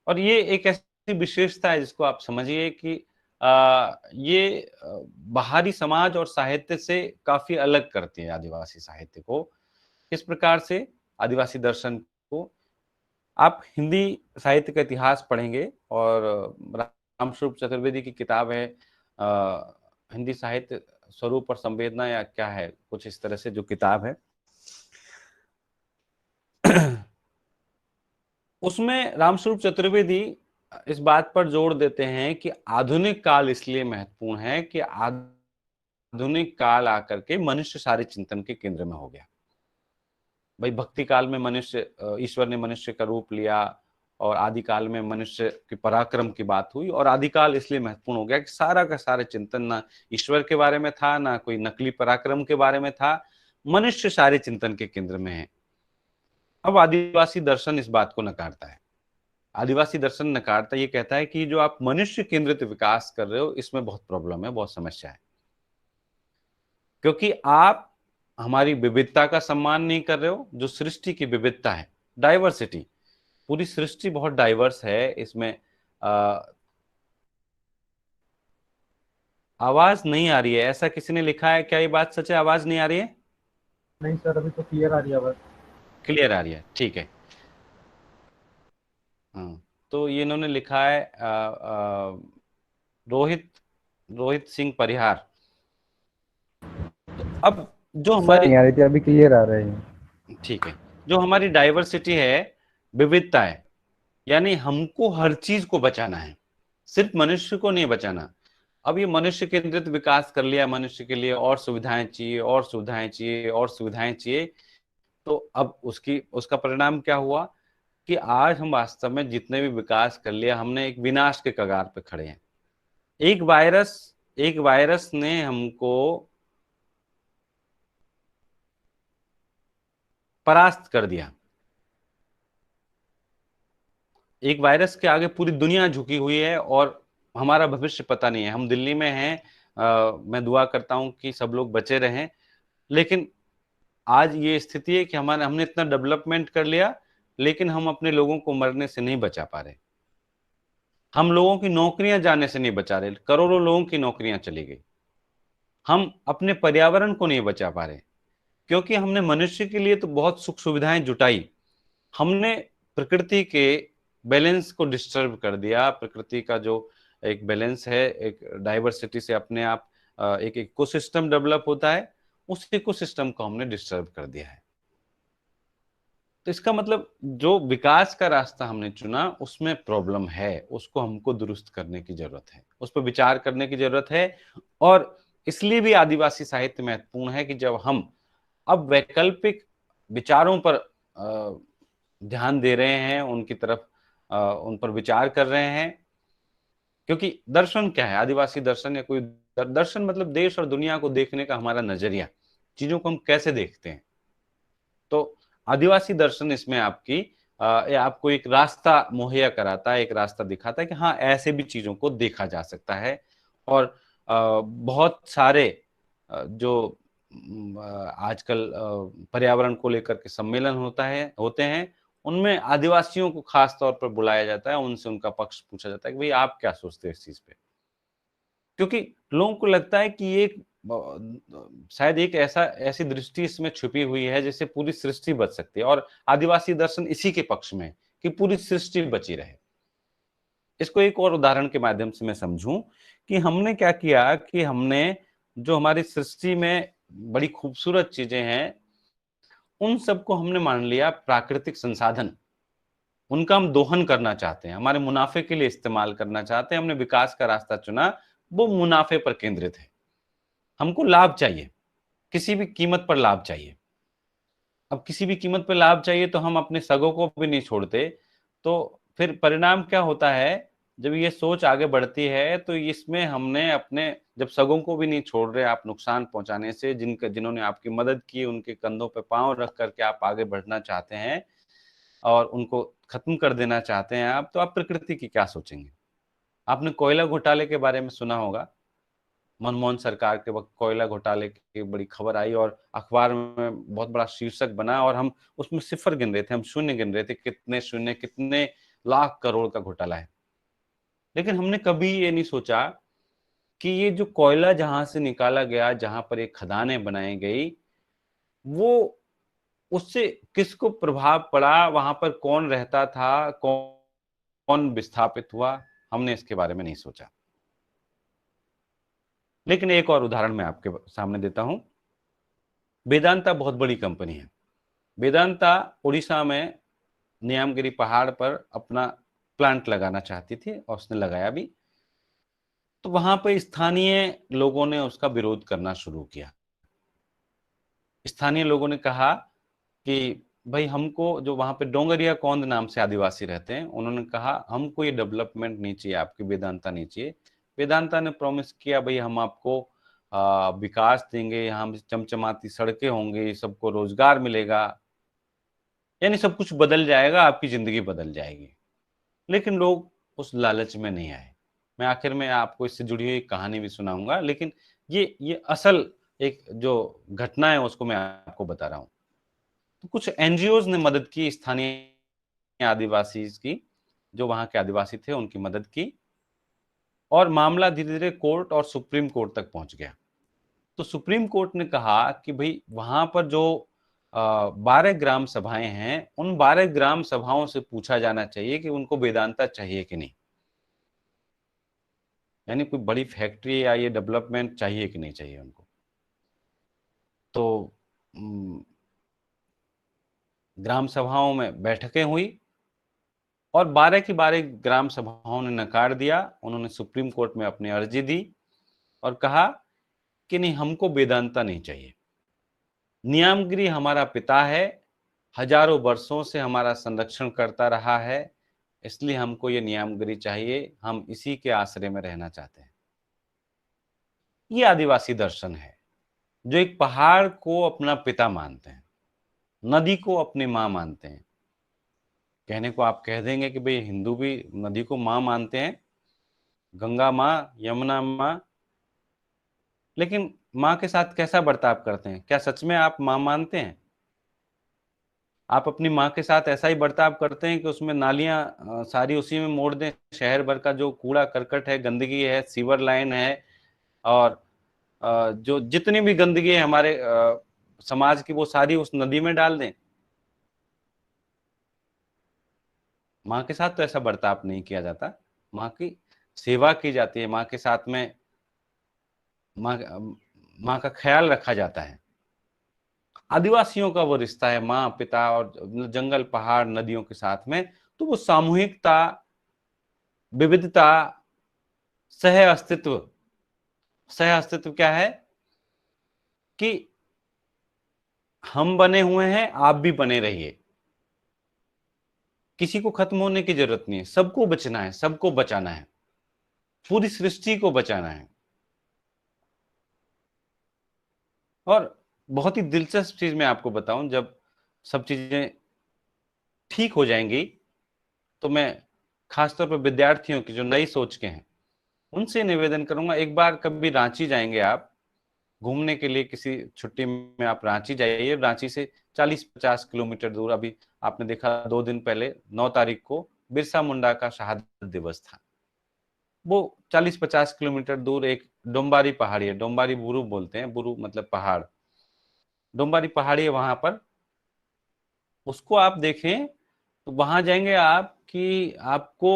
और ये एक ऐसी विशेषता है जिसको आप समझिए कि ये बाहरी समाज और साहित्य से काफी अलग करती है आदिवासी साहित्य को। किस प्रकार से? आदिवासी दर्शन को आप हिंदी साहित्य का इतिहास पढ़ेंगे, और रामस्वरूप चतुर्वेदी की किताब है हिंदी साहित्य स्वरूप और संवेदना, या क्या है कुछ इस तरह से जो किताब है, उसमें रामस्वरूप चतुर्वेदी इस बात पर जोर देते हैं कि आधुनिक काल इसलिए महत्वपूर्ण है कि आधुनिक काल आकर के मनुष्य सारे चिंतन के केंद्र में हो गया। भाई भक्ति काल में मनुष्य, ईश्वर ने मनुष्य का रूप लिया, और आदिकाल में मनुष्य के पराक्रम की बात हुई, और आदिकाल इसलिए महत्वपूर्ण हो गया कि सारा का सारा चिंतन ना ईश्वर के बारे में था, ना कोई नकली पराक्रम के बारे में था, मनुष्य सारे चिंतन के केंद्र में है। अब आदिवासी दर्शन इस बात को नकारता है। आदिवासी दर्शन नकारता ये कहता है कि जो आप मनुष्य केंद्रित विकास कर रहे हो, इसमें बहुत प्रॉब्लम है, बहुत समस्या है, क्योंकि आप हमारी विविधता का सम्मान नहीं कर रहे हो। जो सृष्टि की विविधता है, डाइवर्सिटी, पूरी सृष्टि बहुत डाइवर्स है। इसमें आवाज नहीं आ रही है, ऐसा किसी ने लिखा है क्या? ये बात सच है, आवाज नहीं आ रही है? नहीं सर, अभी तो क्लियर आ रही है आवाज। क्लियर आ रही है, ठीक है। हाँ, तो ये इन्होंने लिखा है रोहित रोहित सिंह परिहार। तो अब जो सर नहीं आ हमारी, रही थी, अभी क्लियर आ रही है। ठीक है, जो हमारी डाइवर्सिटी है, विविधता है, यानी हमको हर चीज को बचाना है, सिर्फ मनुष्य को नहीं बचाना। अब ये मनुष्य केंद्रित विकास कर लिया, मनुष्य के लिए और सुविधाएं चाहिए, और सुविधाएं चाहिए, और सुविधाएं चाहिए। तो अब उसका परिणाम क्या हुआ कि आज हम वास्तव में जितने भी विकास कर लिया, हमने एक विनाश के कगार पे खड़े हैं। एक वायरस एक वायरस ने हमको परास्त कर दिया। एक वायरस के आगे पूरी दुनिया झुकी हुई है, और हमारा भविष्य पता नहीं है। हम दिल्ली में हैं, मैं दुआ करता हूं कि सब लोग बचे रहें, लेकिन आज ये स्थिति है कि हमने इतना डेवलपमेंट कर लिया, लेकिन हम अपने लोगों को मरने से नहीं बचा पा रहे। हम लोगों की नौकरियां जाने से नहीं बचा रहे, करोड़ों लोगों की नौकरियां चली गई। हम अपने पर्यावरण को नहीं बचा पा रहे, क्योंकि हमने मनुष्य के लिए तो बहुत सुख सुविधाएं जुटाई, हमने प्रकृति के बैलेंस को डिस्टर्ब कर दिया। प्रकृति का जो एक बैलेंस है, एक डाइवर्सिटी से अपने आप एक इकोसिस्टम डेवलप होता है, उस इकोसिस्टम को हमने डिस्टर्ब कर दिया है। तो इसका मतलब जो विकास का रास्ता हमने चुना उसमें प्रॉब्लम है, उसको हमको दुरुस्त करने की जरूरत है, उस पर विचार करने की जरूरत है। और इसलिए भी आदिवासी साहित्य महत्वपूर्ण है कि जब हम अब वैकल्पिक विचारों पर ध्यान दे रहे हैं, उनकी तरफ उन पर विचार कर रहे हैं, क्योंकि दर्शन क्या है, आदिवासी दर्शन या कोई दर्शन मतलब देश और दुनिया को देखने का हमारा नजरिया, चीजों को हम कैसे देखते हैं। तो आदिवासी दर्शन इसमें आपको एक रास्ता मुहैया कराता है, एक रास्ता दिखाता है कि हाँ ऐसे भी चीजों को देखा जा सकता है। और बहुत सारे जो आजकल पर्यावरण को लेकर के सम्मेलन होते हैं, उनमें आदिवासियों को खास तौर पर बुलाया जाता है, उनसे उनका पक्ष पूछा जाता है कि भाई आप क्या सोचते हैं इस चीज पे, क्योंकि लोगों को लगता है कि ये शायद एक ऐसी दृष्टि इसमें छुपी हुई है जिससे पूरी सृष्टि बच सकती है, और आदिवासी दर्शन इसी के पक्ष में है कि पूरी सृष्टि बची रहे। इसको एक और उदाहरण के माध्यम से मैं समझूं कि हमने क्या किया कि हमने जो हमारी सृष्टि में बड़ी खूबसूरत चीजें हैं, उन सबको हमने मान लिया प्राकृतिक संसाधन, उनका हम दोहन करना चाहते हैं, हमारे मुनाफे के लिए इस्तेमाल करना चाहते हैं। हमने विकास का रास्ता चुना, वो मुनाफे पर केंद्रित है, हमको लाभ चाहिए, किसी भी कीमत पर लाभ चाहिए। अब किसी भी कीमत पर लाभ चाहिए तो हम अपने सगों को भी नहीं छोड़ते। तो फिर परिणाम क्या होता है, जब ये सोच आगे बढ़ती है तो इसमें हमने अपने, जब सगों को भी नहीं छोड़ रहे आप नुकसान पहुंचाने से, जिन्होंने आपकी मदद की उनके कंधों पे पांव रख करके आप आगे बढ़ना चाहते हैं और उनको खत्म कर देना चाहते हैं आप, तो आप प्रकृति की क्या सोचेंगे। आपने कोयला घोटाले के बारे में सुना होगा, मनमोहन सरकार के वक्त कोयला घोटाले की बड़ी खबर आई और अखबार में बहुत बड़ा शीर्षक बना, और हम उसमें सिफर गिन रहे थे, हम शून्य गिन रहे थे, कितने शून्य, कितने लाख करोड़ का घोटाला है। लेकिन हमने कभी ये नहीं सोचा कि ये जो कोयला जहां से निकाला गया, जहां पर एक खदानें बनाई गई, वो उससे किसको प्रभाव पड़ा, वहां पर कौन रहता था, कौन विस्थापित हुआ, हमने इसके बारे में नहीं सोचा। लेकिन एक और उदाहरण मैं आपके सामने देता हूं। वेदांता बहुत बड़ी कंपनी है। वेदांता उड़ीसा में न्यामगिरी पहाड़ पर अपना प्लांट लगाना चाहती थी और उसने लगाया भी। तो वहां पर स्थानीय लोगों ने उसका विरोध करना शुरू किया। स्थानीय लोगों ने कहा कि भाई हमको, जो वहां पे डोंगरिया कौंद नाम से आदिवासी रहते हैं, उन्होंने कहा हमको ये डेवलपमेंट नहीं चाहिए, आपकी वेदांता नहीं चाहिए। वेदांता ने प्रॉमिस किया भाई हम आपको विकास देंगे, यहाँ चमचमाती सड़कें होंगी, सबको रोजगार मिलेगा, यानी सब कुछ बदल जाएगा, आपकी जिंदगी बदल जाएगी। लेकिन लोग उस लालच में नहीं आए। मैं आखिर में आपको इससे जुड़ी हुई कहानी भी सुनाऊंगा, लेकिन ये असल एक जो घटना है उसको मैं आपको बता रहा हूं। तो कुछ एनजीओज ने मदद की, स्थानीय आदिवासी की, जो वहां के आदिवासी थे उनकी मदद की, और मामला धीरे धीरे कोर्ट और सुप्रीम कोर्ट तक पहुंच गया। तो सुप्रीम कोर्ट ने कहा कि भाई वहां पर जो 12 ग्राम सभाएं हैं, उन 12 ग्राम सभाओं से पूछा जाना चाहिए कि उनको वेदांता चाहिए कि नहीं, यानी कोई बड़ी फैक्ट्री या ये डेवलपमेंट चाहिए कि नहीं चाहिए उनको। तो ग्राम सभाओं में बैठकें हुई और 12 की 12 ग्राम सभाओं ने नकार दिया। उन्होंने सुप्रीम कोर्ट में अपनी अर्जी दी और कहा कि नहीं, हमको वेदांता नहीं चाहिए, न्यामगिरी हमारा पिता है, हजारों वर्षों से हमारा संरक्षण करता रहा है, इसलिए हमको ये न्यामगिरी चाहिए, हम इसी के आश्रय में रहना चाहते हैं। ये आदिवासी दर्शन है, जो एक पहाड़ को अपना पिता मानते हैं, नदी को अपनी मां मानते हैं। कहने को आप कह देंगे कि भाई हिंदू भी नदी को मां मानते हैं, गंगा मां, यमुना मां, लेकिन मां के साथ कैसा बर्ताव करते हैं? क्या सच में आप मां मानते हैं? आप अपनी माँ के साथ ऐसा ही बर्ताव करते हैं कि उसमें नालियां सारी उसी में मोड़ दें, शहर भर का जो कूड़ा करकट है, गंदगी है, सीवर लाइन है और जो जितनी भी गंदगी है हमारे समाज की, वो सारी उस नदी में डाल दें। माँ के साथ तो ऐसा बर्ताव नहीं किया जाता, माँ की सेवा की जाती है, माँ के साथ में माँ माँ का ख्याल रखा जाता है। आदिवासियों का वो रिश्ता है माँ पिता और जंगल पहाड़ नदियों के साथ में, तो वो सामूहिकता, विविधता, सह अस्तित्व। सह अस्तित्व क्या है कि हम बने हुए हैं, आप भी बने रहिए, किसी को खत्म होने की जरूरत नहीं है, सबको बचना है, सबको बचाना है, पूरी सृष्टि को बचाना है। और बहुत ही दिलचस्प चीज मैं आपको बताऊं, जब सब चीजें ठीक हो जाएंगी तो मैं खासतौर पर विद्यार्थियों की जो नई सोच के हैं उनसे निवेदन करूंगा, एक बार कभी रांची जाएंगे आप घूमने के लिए, किसी छुट्टी में आप रांची जाइए। रांची से 40-50 किलोमीटर दूर, अभी आपने देखा 2 दिन पहले 9 तारीख को बिरसा मुंडा का शहादत दिवस था, वो 40-50 किलोमीटर दूर एक डोम्बारी पहाड़ी है, डोम्बारी बुरु बोलते हैं, बुरु मतलब पहाड़, डोम्बारी पहाड़ी है वहां पर, उसको आप देखें तो वहां जाएंगे आप कि आपको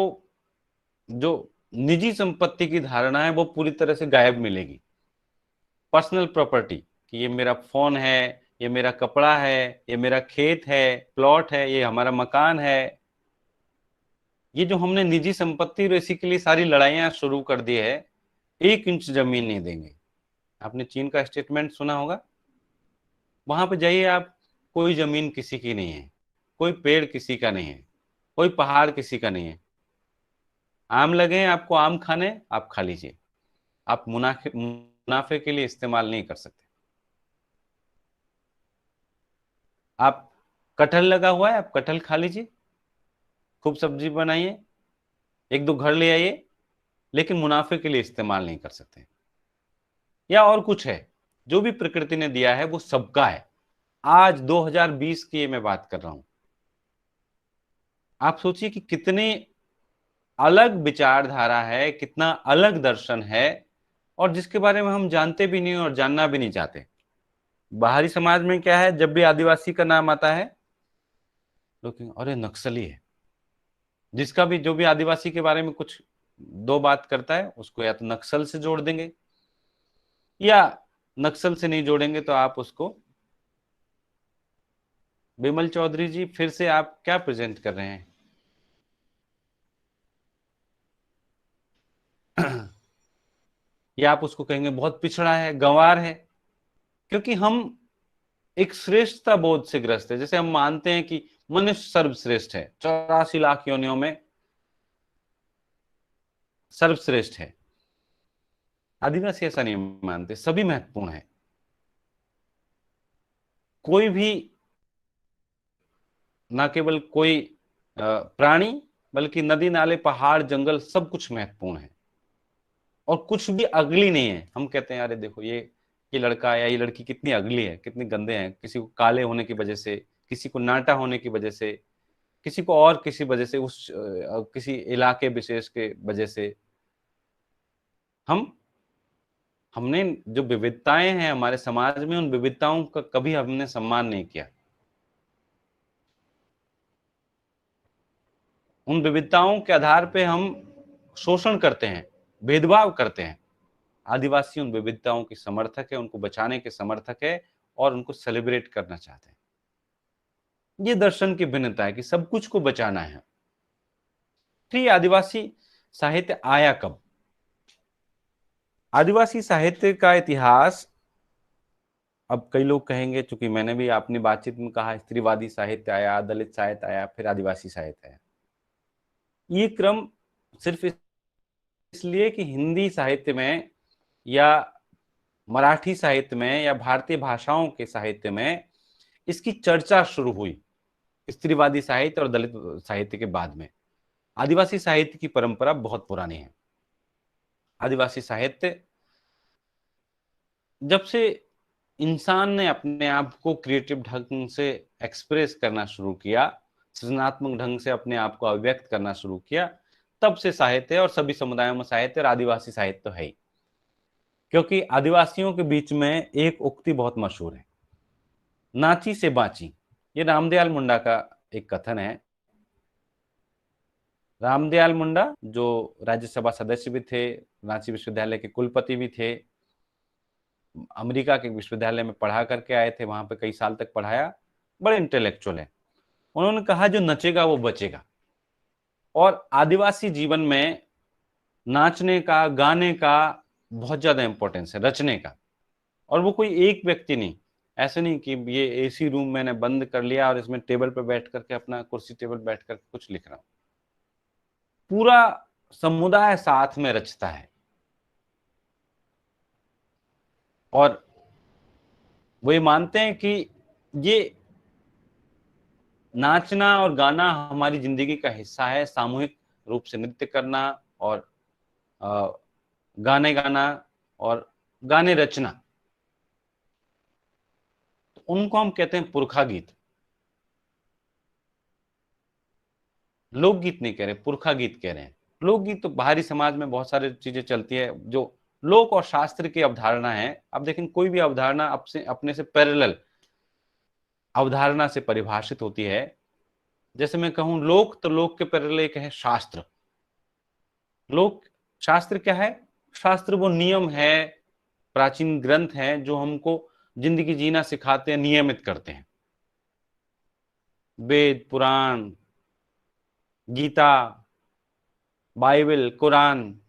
जो निजी संपत्ति की धारणा है वो पूरी तरह से गायब मिलेगी। पर्सनल प्रॉपर्टी कि ये मेरा फोन है, ये मेरा कपड़ा है, ये मेरा खेत है, प्लॉट है, ये हमारा मकान है, ये जो हमने निजी संपत्ति इसी के लिए सारी लड़ाइयां शुरू कर दी है, 1 इंच जमीन नहीं देंगे। आपने चीन का स्टेटमेंट सुना होगा, वहां पे जाइए आप, कोई जमीन किसी की नहीं है, कोई पेड़ किसी का नहीं है, कोई पहाड़ किसी का नहीं है, आम लगे हैं आपको आम खाने, आप खा लीजिए, आप मुनाफे मुनाफे के लिए इस्तेमाल नहीं कर सकते। आप कटहल लगा हुआ है, आप कटहल खा लीजिए, खूब सब्जी बनाइए, 1-2 घर ले आइए, लेकिन मुनाफे के लिए इस्तेमाल नहीं कर सकते। या और कुछ है, जो भी प्रकृति ने दिया है वो सबका है। आज 2020 की मैं बात कर रहा हूं, आप सोचिए कि कितनी अलग विचारधारा है, कितना अलग दर्शन है, और जिसके बारे में हम जानते भी नहीं और जानना भी नहीं चाहते। बाहरी समाज में क्या है, जब भी आदिवासी का नाम आता है लोग अरे नक्सली है, जिसका भी जो भी आदिवासी के बारे में कुछ दो बात करता है उसको या तो नक्सल से जोड़ देंगे, या नक्सल से नहीं जोड़ेंगे तो आप उसको, बिमल चौधरी जी फिर से आप क्या प्रेजेंट कर रहे हैं? या आप उसको कहेंगे बहुत पिछड़ा है, गंवार है, क्योंकि हम एक श्रेष्ठता बोध से ग्रस्त है। जैसे हम मानते हैं कि मनुष्य सर्वश्रेष्ठ है, 84 लाख योनियों में सर्वश्रेष्ठ है, आदिवासी ऐसा नहीं मानते, सभी महत्वपूर्ण है। कोई भी, ना केवल कोई प्राणी, बल्कि नदी नाले पहाड़ जंगल सब कुछ महत्वपूर्ण है, और कुछ भी अगली नहीं है। हम कहते हैं अरे देखो ये लड़का या ये लड़की कितनी अगली है, कितने गंदे हैं, किसी को काले होने की वजह से, किसी को नाटा होने की वजह से, किसी को और किसी वजह से, उस किसी इलाके विशेष के वजह से। हमने जो विविधताएं हैं हमारे समाज में, उन विविधताओं का कभी हमने सम्मान नहीं किया, उन विविधताओं के आधार पे हम शोषण करते हैं, भेदभाव करते हैं। आदिवासी उन विविधताओं की समर्थक है, उनको बचाने के समर्थक है, और उनको सेलिब्रेट करना चाहते हैं। ये दर्शन की भिन्नता है कि सब कुछ को बचाना है। तो ये आदिवासी साहित्य आया कब? आदिवासी साहित्य का इतिहास, अब कई लोग कहेंगे, चूंकि मैंने भी अपनी बातचीत में कहा, स्त्रीवादी साहित्य आया, दलित साहित्य आया, फिर आदिवासी साहित्य आया। ये क्रम सिर्फ इसलिए कि हिंदी साहित्य में या मराठी साहित्य में या भारतीय भाषाओं के साहित्य में इसकी चर्चा शुरू हुई स्त्रीवादी साहित्य और दलित साहित्य के बाद में। आदिवासी साहित्य की परंपरा बहुत पुरानी है। आदिवासी साहित्य, जब से इंसान ने अपने आप को क्रिएटिव ढंग से एक्सप्रेस करना शुरू किया, सृजनात्मक ढंग से अपने आप को अभिव्यक्त करना शुरू किया, तब से साहित्य, और सभी समुदायों में साहित्य, और आदिवासी साहित्य तो है ही। क्योंकि आदिवासियों के बीच में एक उक्ति बहुत मशहूर है, नाची से बाची। ये रामदयाल मुंडा का एक कथन है। रामदयाल मुंडा जो राज्यसभा सदस्य भी थे, रांची विश्वविद्यालय के कुलपति भी थे, अमेरिका के विश्वविद्यालय में पढ़ा करके आए थे, वहां पे कई साल तक पढ़ाया, बड़े इंटेलेक्चुअल है। उन्होंने कहा जो नचेगा वो बचेगा। और आदिवासी जीवन में नाचने का, गाने का बहुत ज्यादा इंपॉर्टेंस है, रचने का। और वो कोई एक व्यक्ति नहीं, ऐसे नहीं कि ये एसी रूम मैंने बंद कर लिया और इसमें टेबल पे बैठ करके, अपना कुर्सी टेबल बैठ करके कुछ लिख रहा हूं। पूरा समुदाय साथ में रचता है। और वो ये मानते हैं कि ये नाचना और गाना हमारी जिंदगी का हिस्सा है, सामूहिक रूप से नृत्य करना और गाने गाना और गाने रचना। तो उनको हम कहते हैं पुरखा गीत। लोकगीत नहीं कह रहे, पुरखा गीत कह रहे हैं। लोकगीत तो बाहरी समाज में बहुत सारी चीजें चलती है जो लोक और शास्त्र की अवधारणा है। अब देखें, कोई भी अवधारणा अपने से पैरेलल अवधारणा से परिभाषित होती है। जैसे मैं कहूं लोक, तो लोक के पैरेलल एक है शास्त्र। लोक शास्त्र क्या है? शास्त्र वो नियम है, प्राचीन ग्रंथ हैं जो हमको जिंदगी जीना सिखाते हैं, नियमित करते हैं। वेद, पुराण, गीता, बाइबल, कुरान,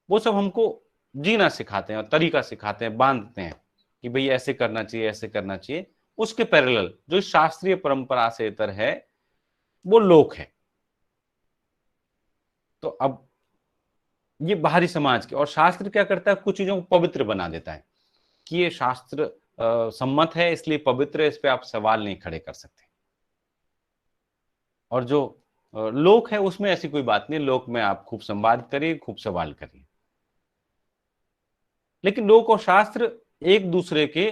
वो सब हमको जीना सिखाते हैं और तरीका सिखाते हैं, बांधते हैं कि भाई ऐसे करना चाहिए, ऐसे करना चाहिए। उसके पैरेलल जो शास्त्रीय परंपरा से इतर है वो लोक है। तो अब ये बाहरी समाज के, और शास्त्र क्या करता है, कुछ चीजों को पवित्र बना देता है कि ये शास्त्र सम्मत है इसलिए पवित्र है, इस पे आप सवाल नहीं खड़े कर सकते। और जो लोक है उसमें ऐसी कोई बात नहीं, लोक में आप खूब संवाद करिए, खूब सवाल करिए। लेकिन लोक और शास्त्र एक दूसरे के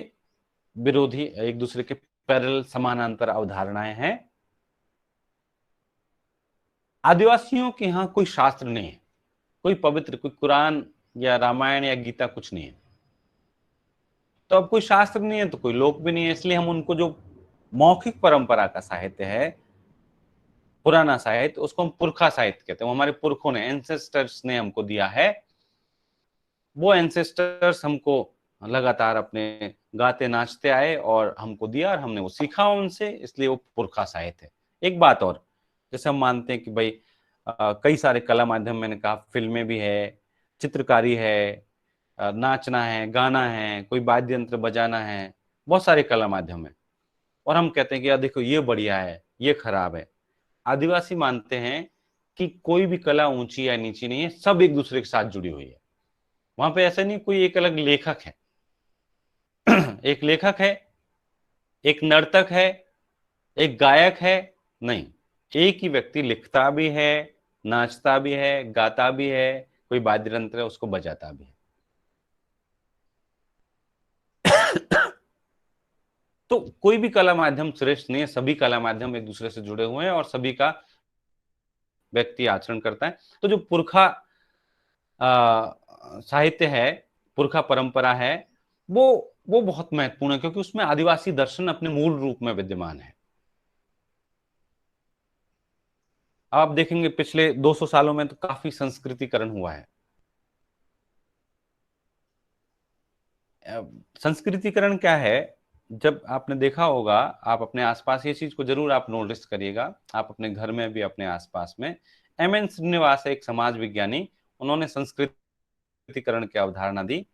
विरोधी, एक दूसरे के पैरेलल, समानांतर अवधारणाएं हैं। आदिवासियों के यहां कोई शास्त्र नहीं है, कोई पवित्र, कोई कुरान या रामायण या गीता कुछ नहीं है। तो अब कोई शास्त्र नहीं है तो कोई लोक भी नहीं है, इसलिए हम उनको जो मौखिक परंपरा का साहित्य है, पुराना साहित्य, उसको हम पुरखा साहित्य कहते हैं। वो हमारे पुरखों ने, एंसेस्टर्स ने हमको दिया है। वो एंसेस्टर्स हमको लगातार अपने गाते नाचते आए और हमको दिया और हमने वो सीखा उनसे, इसलिए वो पुरखा साहित्य है। एक बात और, जैसे हम मानते हैं कि भाई कई सारे कला माध्यम, मैंने कहा फिल्में भी है, चित्रकारी है, नाचना है, गाना है, कोई वाद्य यंत्र बजाना है, बहुत सारे कला माध्यम है। और हम कहते हैं कि यार देखो ये बढ़िया है, ये खराब है। आदिवासी मानते हैं कि कोई भी कला ऊंची या नीची नहीं है, सब एक दूसरे के साथ जुड़ी हुई है। वहां पे ऐसा नहीं कोई एक अलग लेखक है एक लेखक है, एक नर्तक है, एक गायक है, नहीं। एक ही व्यक्ति लिखता भी है, नाचता भी है, गाता भी है, कोई वाद्य यंत्र है उसको बजाता भी है। तो कोई भी कला माध्यम श्रेष्ठ नहीं है, सभी कला माध्यम एक दूसरे से जुड़े हुए हैं और सभी का व्यक्ति आचरण करता है। तो जो पुरखा साहित्य है, पुरखा परंपरा है, वो बहुत महत्वपूर्ण है, क्योंकि उसमें आदिवासी दर्शन अपने मूल रूप में विद्यमान है। आप देखेंगे पिछले 200 सालों में तो काफी संस्कृतिकरण हुआ है। संस्कृतिकरण क्या है? जब आपने देखा होगा, आप अपने आसपास ये चीज को जरूर आप नोटिस करिएगा, आप अपने घर में भी, अपने आसपास में। एम.एन. श्रीनिवास एक समाज विज्ञानी, उन्होंने संस्कृतिकरण की अवधारणा दी।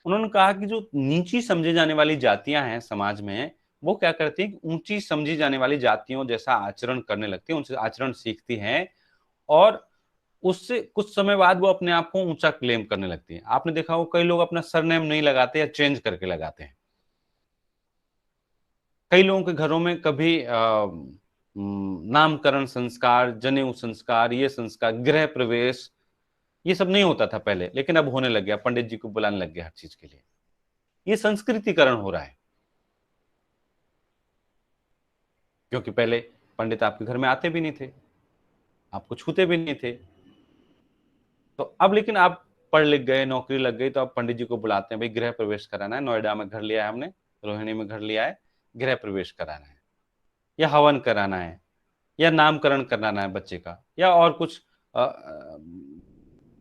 उन्होंने कहा कि जो नीची समझी जाने वाली जातियां हैं समाज में, वो क्या करती हैं, ऊंची समझी जाने वाली जातियों जैसा आचरण करने लगती हैं, उनसे आचरण सीखती हैं और उससे कुछ समय बाद वो अपने आप को ऊंचा क्लेम करने लगती है। आपने देखा हो कई लोग अपना सरनेम नहीं लगाते या चेंज करके लगाते हैं। कई लोगों के घरों में कभी नामकरण संस्कार, जनेऊ संस्कार, ये संस्कार, गृह प्रवेश, ये सब नहीं होता था पहले, लेकिन अब होने लग गया। पंडित जी को बुलाने लग गया हर चीज के लिए। ये संस्कृतिकरण हो रहा है, क्योंकि पहले पंडित आपके घर में आते भी नहीं थे, आपको छूते भी नहीं थे। तो अब लेकिन आप पढ़ लिख गए, नौकरी लग गई, तो अब पंडित जी को बुलाते हैं, भाई गृह प्रवेश कराना है, नोएडा में घर लिया है हमने, रोहिणी में घर लिया है, गृह प्रवेश कराना है, या हवन कराना है, या नामकरण कराना है बच्चे का, या और कुछ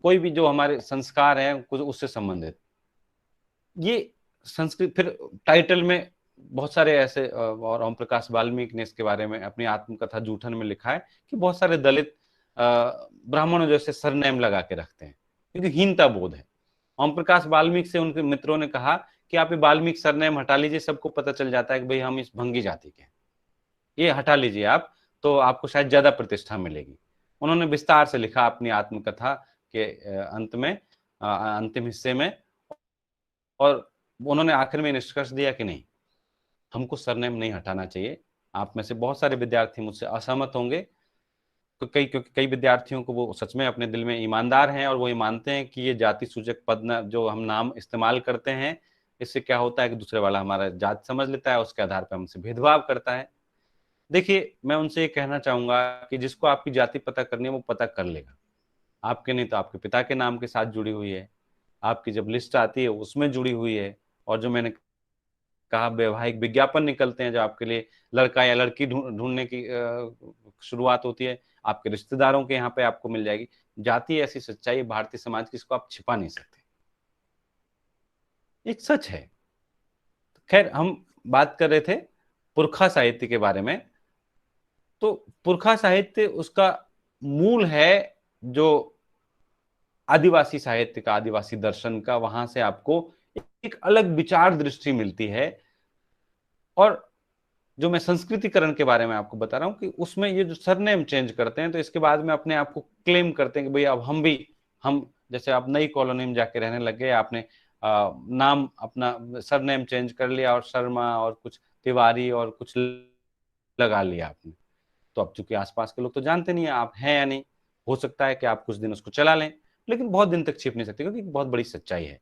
कोई भी जो हमारे संस्कार हैं कुछ उससे संबंधित। ये संस्कृत फिर टाइटल में बहुत सारे ऐसे और ओम प्रकाश वाल्मीकि ने इसके बारे में अपनी आत्मकथा जूठन में लिखा है कि बहुत सारे दलित ब्राह्मणों जैसे सरनेम लगा के रखते हैं, क्योंकि हीनता बोध है। ओम प्रकाश वाल्मीकि से उनके मित्रों ने कहा कि आप ये वाल्मीकि सरनेम हटा लीजिए, सबको पता चल जाता है कि भाई हम इस भंगी जाति के हैं, ये हटा लीजिए आप, तो आपको शायद ज्यादा प्रतिष्ठा मिलेगी। उन्होंने विस्तार से लिखा अपनी आत्मकथा के अंत में, अंतिम हिस्से में, और उन्होंने आखिर में निष्कर्ष दिया कि नहीं, हमको सरनेम नहीं हटाना चाहिए। आप में से बहुत सारे विद्यार्थी मुझसे असहमत होंगे, क्योंकि कई विद्यार्थियों को वो सच में अपने दिल में ईमानदार हैं और वो ये मानते हैं कि ये जाति सूचक पद जो हम नाम इस्तेमाल करते हैं, इससे क्या होता है कि दूसरे वाला हमारा जात समझ लेता है, उसके आधार पर हमसे भेदभाव करता है। देखिए, मैं उनसे ये कहना चाहूंगा कि जिसको आपकी जाति पता करनी है वो पता कर लेगा, आपके नहीं तो आपके पिता के नाम के साथ जुड़ी हुई है, आपकी जब लिस्ट आती है उसमें जुड़ी हुई है, और जो मैंने कहा वैवाहिक विज्ञापन निकलते हैं जो आपके लिए लड़का या लड़की ढूंढने की शुरुआत होती है, आपके रिश्तेदारों के यहाँ पे आपको मिल जाएगी। जाति ऐसी सच्चाई भारतीय समाज की, इसको आप छिपा नहीं सकते, एक सच है। खैर, हम बात कर रहे थे पुरखा साहित्य के बारे में। तो पुरखा साहित्य उसका मूल है जो आदिवासी साहित्य का, आदिवासी दर्शन का, वहां से आपको एक अलग विचार दृष्टि मिलती है। और जो मैं संस्कृतिकरण के बारे में आपको बता रहा हूं कि उसमें ये जो सरनेम चेंज करते हैं, तो इसके बाद में अपने आप को क्लेम करते हैं कि भाई अब हम जैसे आप नई कॉलोनी में जाके रहने लग गए, आपने नाम अपना सरनेम चेंज कर लिया और शर्मा और कुछ तिवारी और कुछ लगा लिया आपने, तो अब चूंकि आसपास के लोग तो जानते नहीं है आप हैं या नहीं। हो सकता है कि आप कुछ दिन उसको चला लें, लेकिन बहुत दिन तक छिप नहीं सकते, क्योंकि बहुत बड़ी सच्चाई है।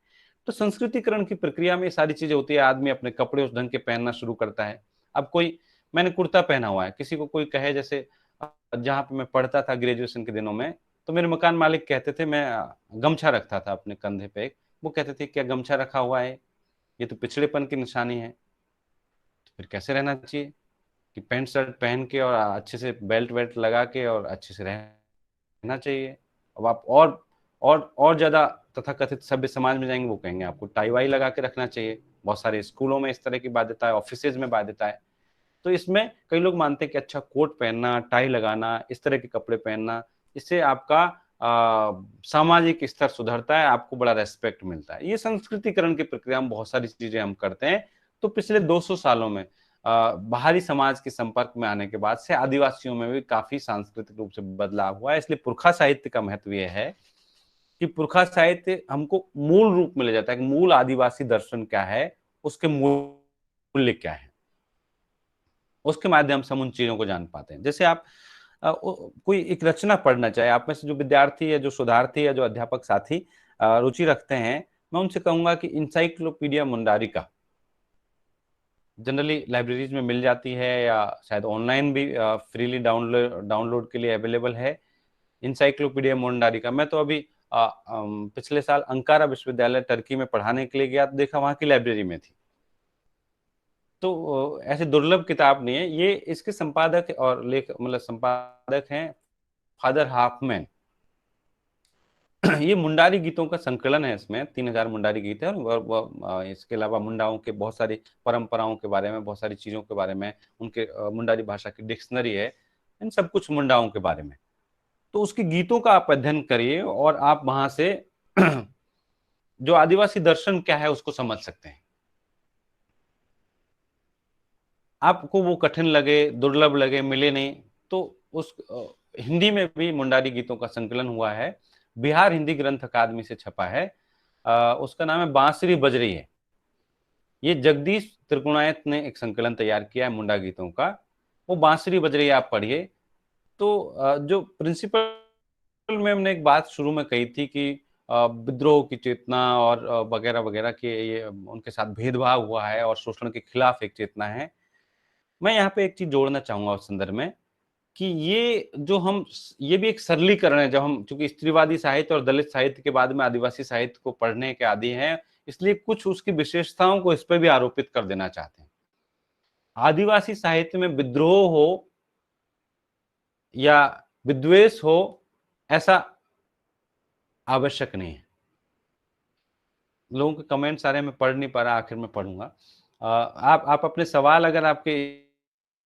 तो संस्कृतिकरण की प्रक्रिया में ये सारी चीजें होती है, आदमी अपने कपड़े उस ढंग के पहनना शुरू करता है। अब कोई, मैंने कुर्ता पहना हुआ है, किसी को कोई कहे, जैसे जहां पे मैं पढ़ता था ग्रेजुएशन के दिनों में, तो मेरे मकान मालिक कहते थे, मैं गमछा रखता था अपने कंधे पे, वो कहते थे क्या गमछा रखा हुआ है, ये तो पिछड़ेपन की निशानी है। तो फिर कैसे रहना चाहिए कि पैंट शर्ट पहन के और अच्छे से बेल्ट वेल्ट लगा के और अच्छे से रहना चाहिए। अब आप और ज्यादा तथाकथित सभ्य समाज में जाएंगे, वो कहेंगे आपको टाई वाई लगा के रखना चाहिए। बहुत सारे स्कूलों में इस तरह की बाध्यता है, ऑफिसेज में बाध्यता है। तो इसमें कई लोग मानते हैं कि अच्छा कोट पहनना, टाई लगाना, इस तरह के कपड़े पहनना, इससे आपका सामाजिक स्तर सुधरता है, आपको बड़ा रेस्पेक्ट मिलता है। ये संस्कृतिकरण की प्रक्रिया में बहुत सारी चीजें हम करते हैं। तो पिछले 200 सालों में बाहरी समाज के संपर्क में आने के बाद से आदिवासियों में भी काफी सांस्कृतिक रूप से बदलाव हुआ है। इसलिए पुरखा साहित्य का महत्व यह है कि पुरखा साहित्य हमको मूल रूप में ले जाता है कि मूल आदिवासी दर्शन क्या है, उसके मूल्य क्या है, उसके माध्यम से हम उन चीजों को जान पाते हैं। जैसे आप कोई एक रचना पढ़ना चाहे, आप में से जो विद्यार्थी है, जो शोधार्थी है, जो अध्यापक साथी रुचि रखते हैं, मैं उनसे कहूंगा कि इंसाइक्लोपीडिया मुंडारिका जनरली लाइब्रेरीज में मिल जाती है, या शायद ऑनलाइन भी फ्रीली डाउनलोड के लिए अवेलेबल है। इंसाइक्लोपीडिया मुंडारिका, मैं तो अभी पिछले साल अंकारा विश्वविद्यालय टर्की में पढ़ाने के लिए गया, तो देखा वहां की लाइब्रेरी में थी। तो ऐसे दुर्लभ किताब नहीं है ये। इसके संपादक और संपादक हैं फादर हाफमैन। ये मुंडारी गीतों का संकलन है, इसमें 3000 मुंडारी गीत है, और इसके अलावा मुंडाओं के बहुत सारी परंपराओं के बारे में, बहुत सारी चीजों के बारे में, उनके मुंडारी भाषा की डिक्शनरी है, इन सब कुछ मुंडाओं के बारे में। तो उसके गीतों का आप अध्ययन करिए और आप वहां से जो आदिवासी दर्शन क्या है उसको समझ सकते हैं। आपको वो कठिन लगे, दुर्लभ लगे, मिले नहीं, तो उस हिंदी में भी मुंडारी गीतों का संकलन हुआ है, बिहार हिंदी ग्रंथ अकादमी से छपा है। उसका नाम है बांसुरी बज रही है। ये जगदीश त्रिगुणायत ने एक संकलन तैयार किया है मुंडा गीतों का, वो बांसुरी बज रही है, आप पढ़िए। तो जो प्रिंसिपल मैम ने एक बात शुरू में कही थी कि विद्रोह की चेतना और वगैरह वगैरह के ये उनके साथ भेदभाव हुआ है और शोषण के खिलाफ एक चेतना है। मैं यहाँ पे एक चीज जोड़ना चाहूंगा उस संदर्भ में कि ये भी एक सरलीकरण है। जब हम चूंकि स्त्रीवादी साहित्य और दलित साहित्य के बाद में आदिवासी साहित्य को पढ़ने के आदी हैं, इसलिए कुछ उसकी विशेषताओं को इस पर भी आरोपित कर देना चाहते हैं। आदिवासी साहित्य में विद्रोह हो या विद्वेष हो ऐसा आवश्यक नहीं है। लोगों के कमेंट सारे मैं पढ़ नहीं पा रहा, आखिर में पढ़ूंगा। आप अपने सवाल, अगर आपके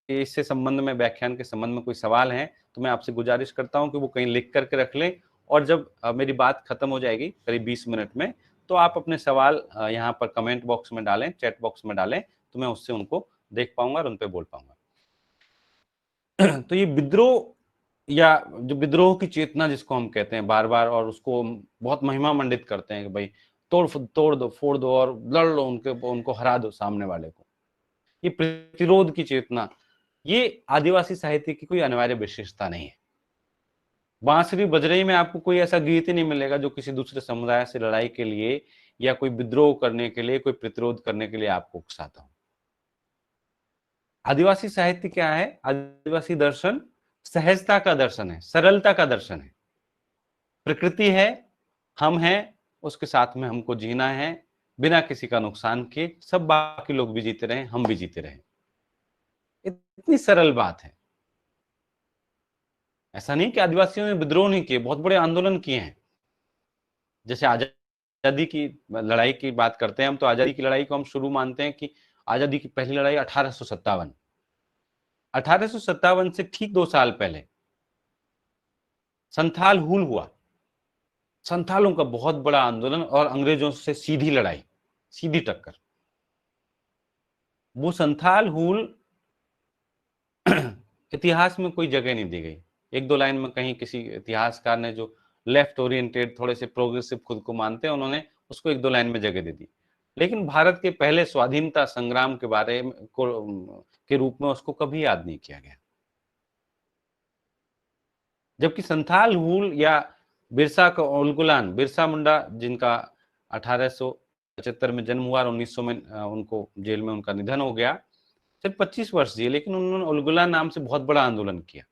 इससे संबंध में, व्याख्यान के संबंध में कोई सवाल है तो मैं आपसे गुजारिश करता हूं कि वो कहीं लिख करके रख लें, और जब मेरी बात खत्म हो जाएगी करीब 20 मिनट में, तो आप अपने सवाल यहाँ पर कमेंट बॉक्स में डालें, चैट बॉक्स में डालें, तो मैं उससे उनको देख पाऊंगा और उन पर बोल पाऊंगा। तो ये विद्रोह या जो विद्रोह की चेतना जिसको हम कहते हैं बार बार, और उसको बहुत महिमा मंडित करते हैं कि भाई तोड़ दो, फोड़ दो और लड़ लो, उनको हरा दो सामने वाले को, ये प्रतिरोध की चेतना, ये आदिवासी साहित्य की कोई अनिवार्य विशेषता नहीं है। बांसुरी बजरई में आपको कोई ऐसा गीत ही नहीं मिलेगा जो किसी दूसरे समुदाय से लड़ाई के लिए या कोई विद्रोह करने के लिए, कोई प्रतिरोध करने के लिए आपको उकसाता हो। आदिवासी साहित्य क्या है? आदिवासी दर्शन सहजता का दर्शन है, सरलता का दर्शन है। प्रकृति है, हम हैं, उसके साथ में हमको जीना है बिना किसी का नुकसान किए, सब बाकी लोग भी जीते रहे, हम भी जीते रहे। इतनी सरल बात है। ऐसा नहीं कि आदिवासियों ने विद्रोह नहीं किए, बहुत बड़े आंदोलन किए हैं। जैसे आजादी की लड़ाई की बात करते हैं हम, तो आजादी की लड़ाई को हम शुरू मानते हैं कि आजादी की पहली लड़ाई 1857 से ठीक 2 साल पहले संथाल हूल हुआ। संथालों का बहुत बड़ा आंदोलन और अंग्रेजों से सीधी लड़ाई, सीधी टक्कर। वो संथाल हूल इतिहास में कोई जगह नहीं दी गई। 1-2 लाइन में कहीं किसी इतिहासकार ने, जो लेफ्ट ओरिएंटेड, थोड़े से प्रोग्रेसिव खुद को मानते हैं, उन्होंने उसको 1-2 लाइन में जगह दे दी, लेकिन भारत के पहले स्वाधीनता संग्राम के बारे में के रूप में उसको कभी याद नहीं किया गया। जबकि संथाल हूल या बिरसा का उलगुलान, बिरसा मुंडा जिनका 1875 में जन्म हुआ और 1900 में उनको जेल में उनका निधन हो गया, सिर्फ 25 वर्ष जिए, लेकिन उन्होंने उलगुलान नाम से बहुत बड़ा आंदोलन किया।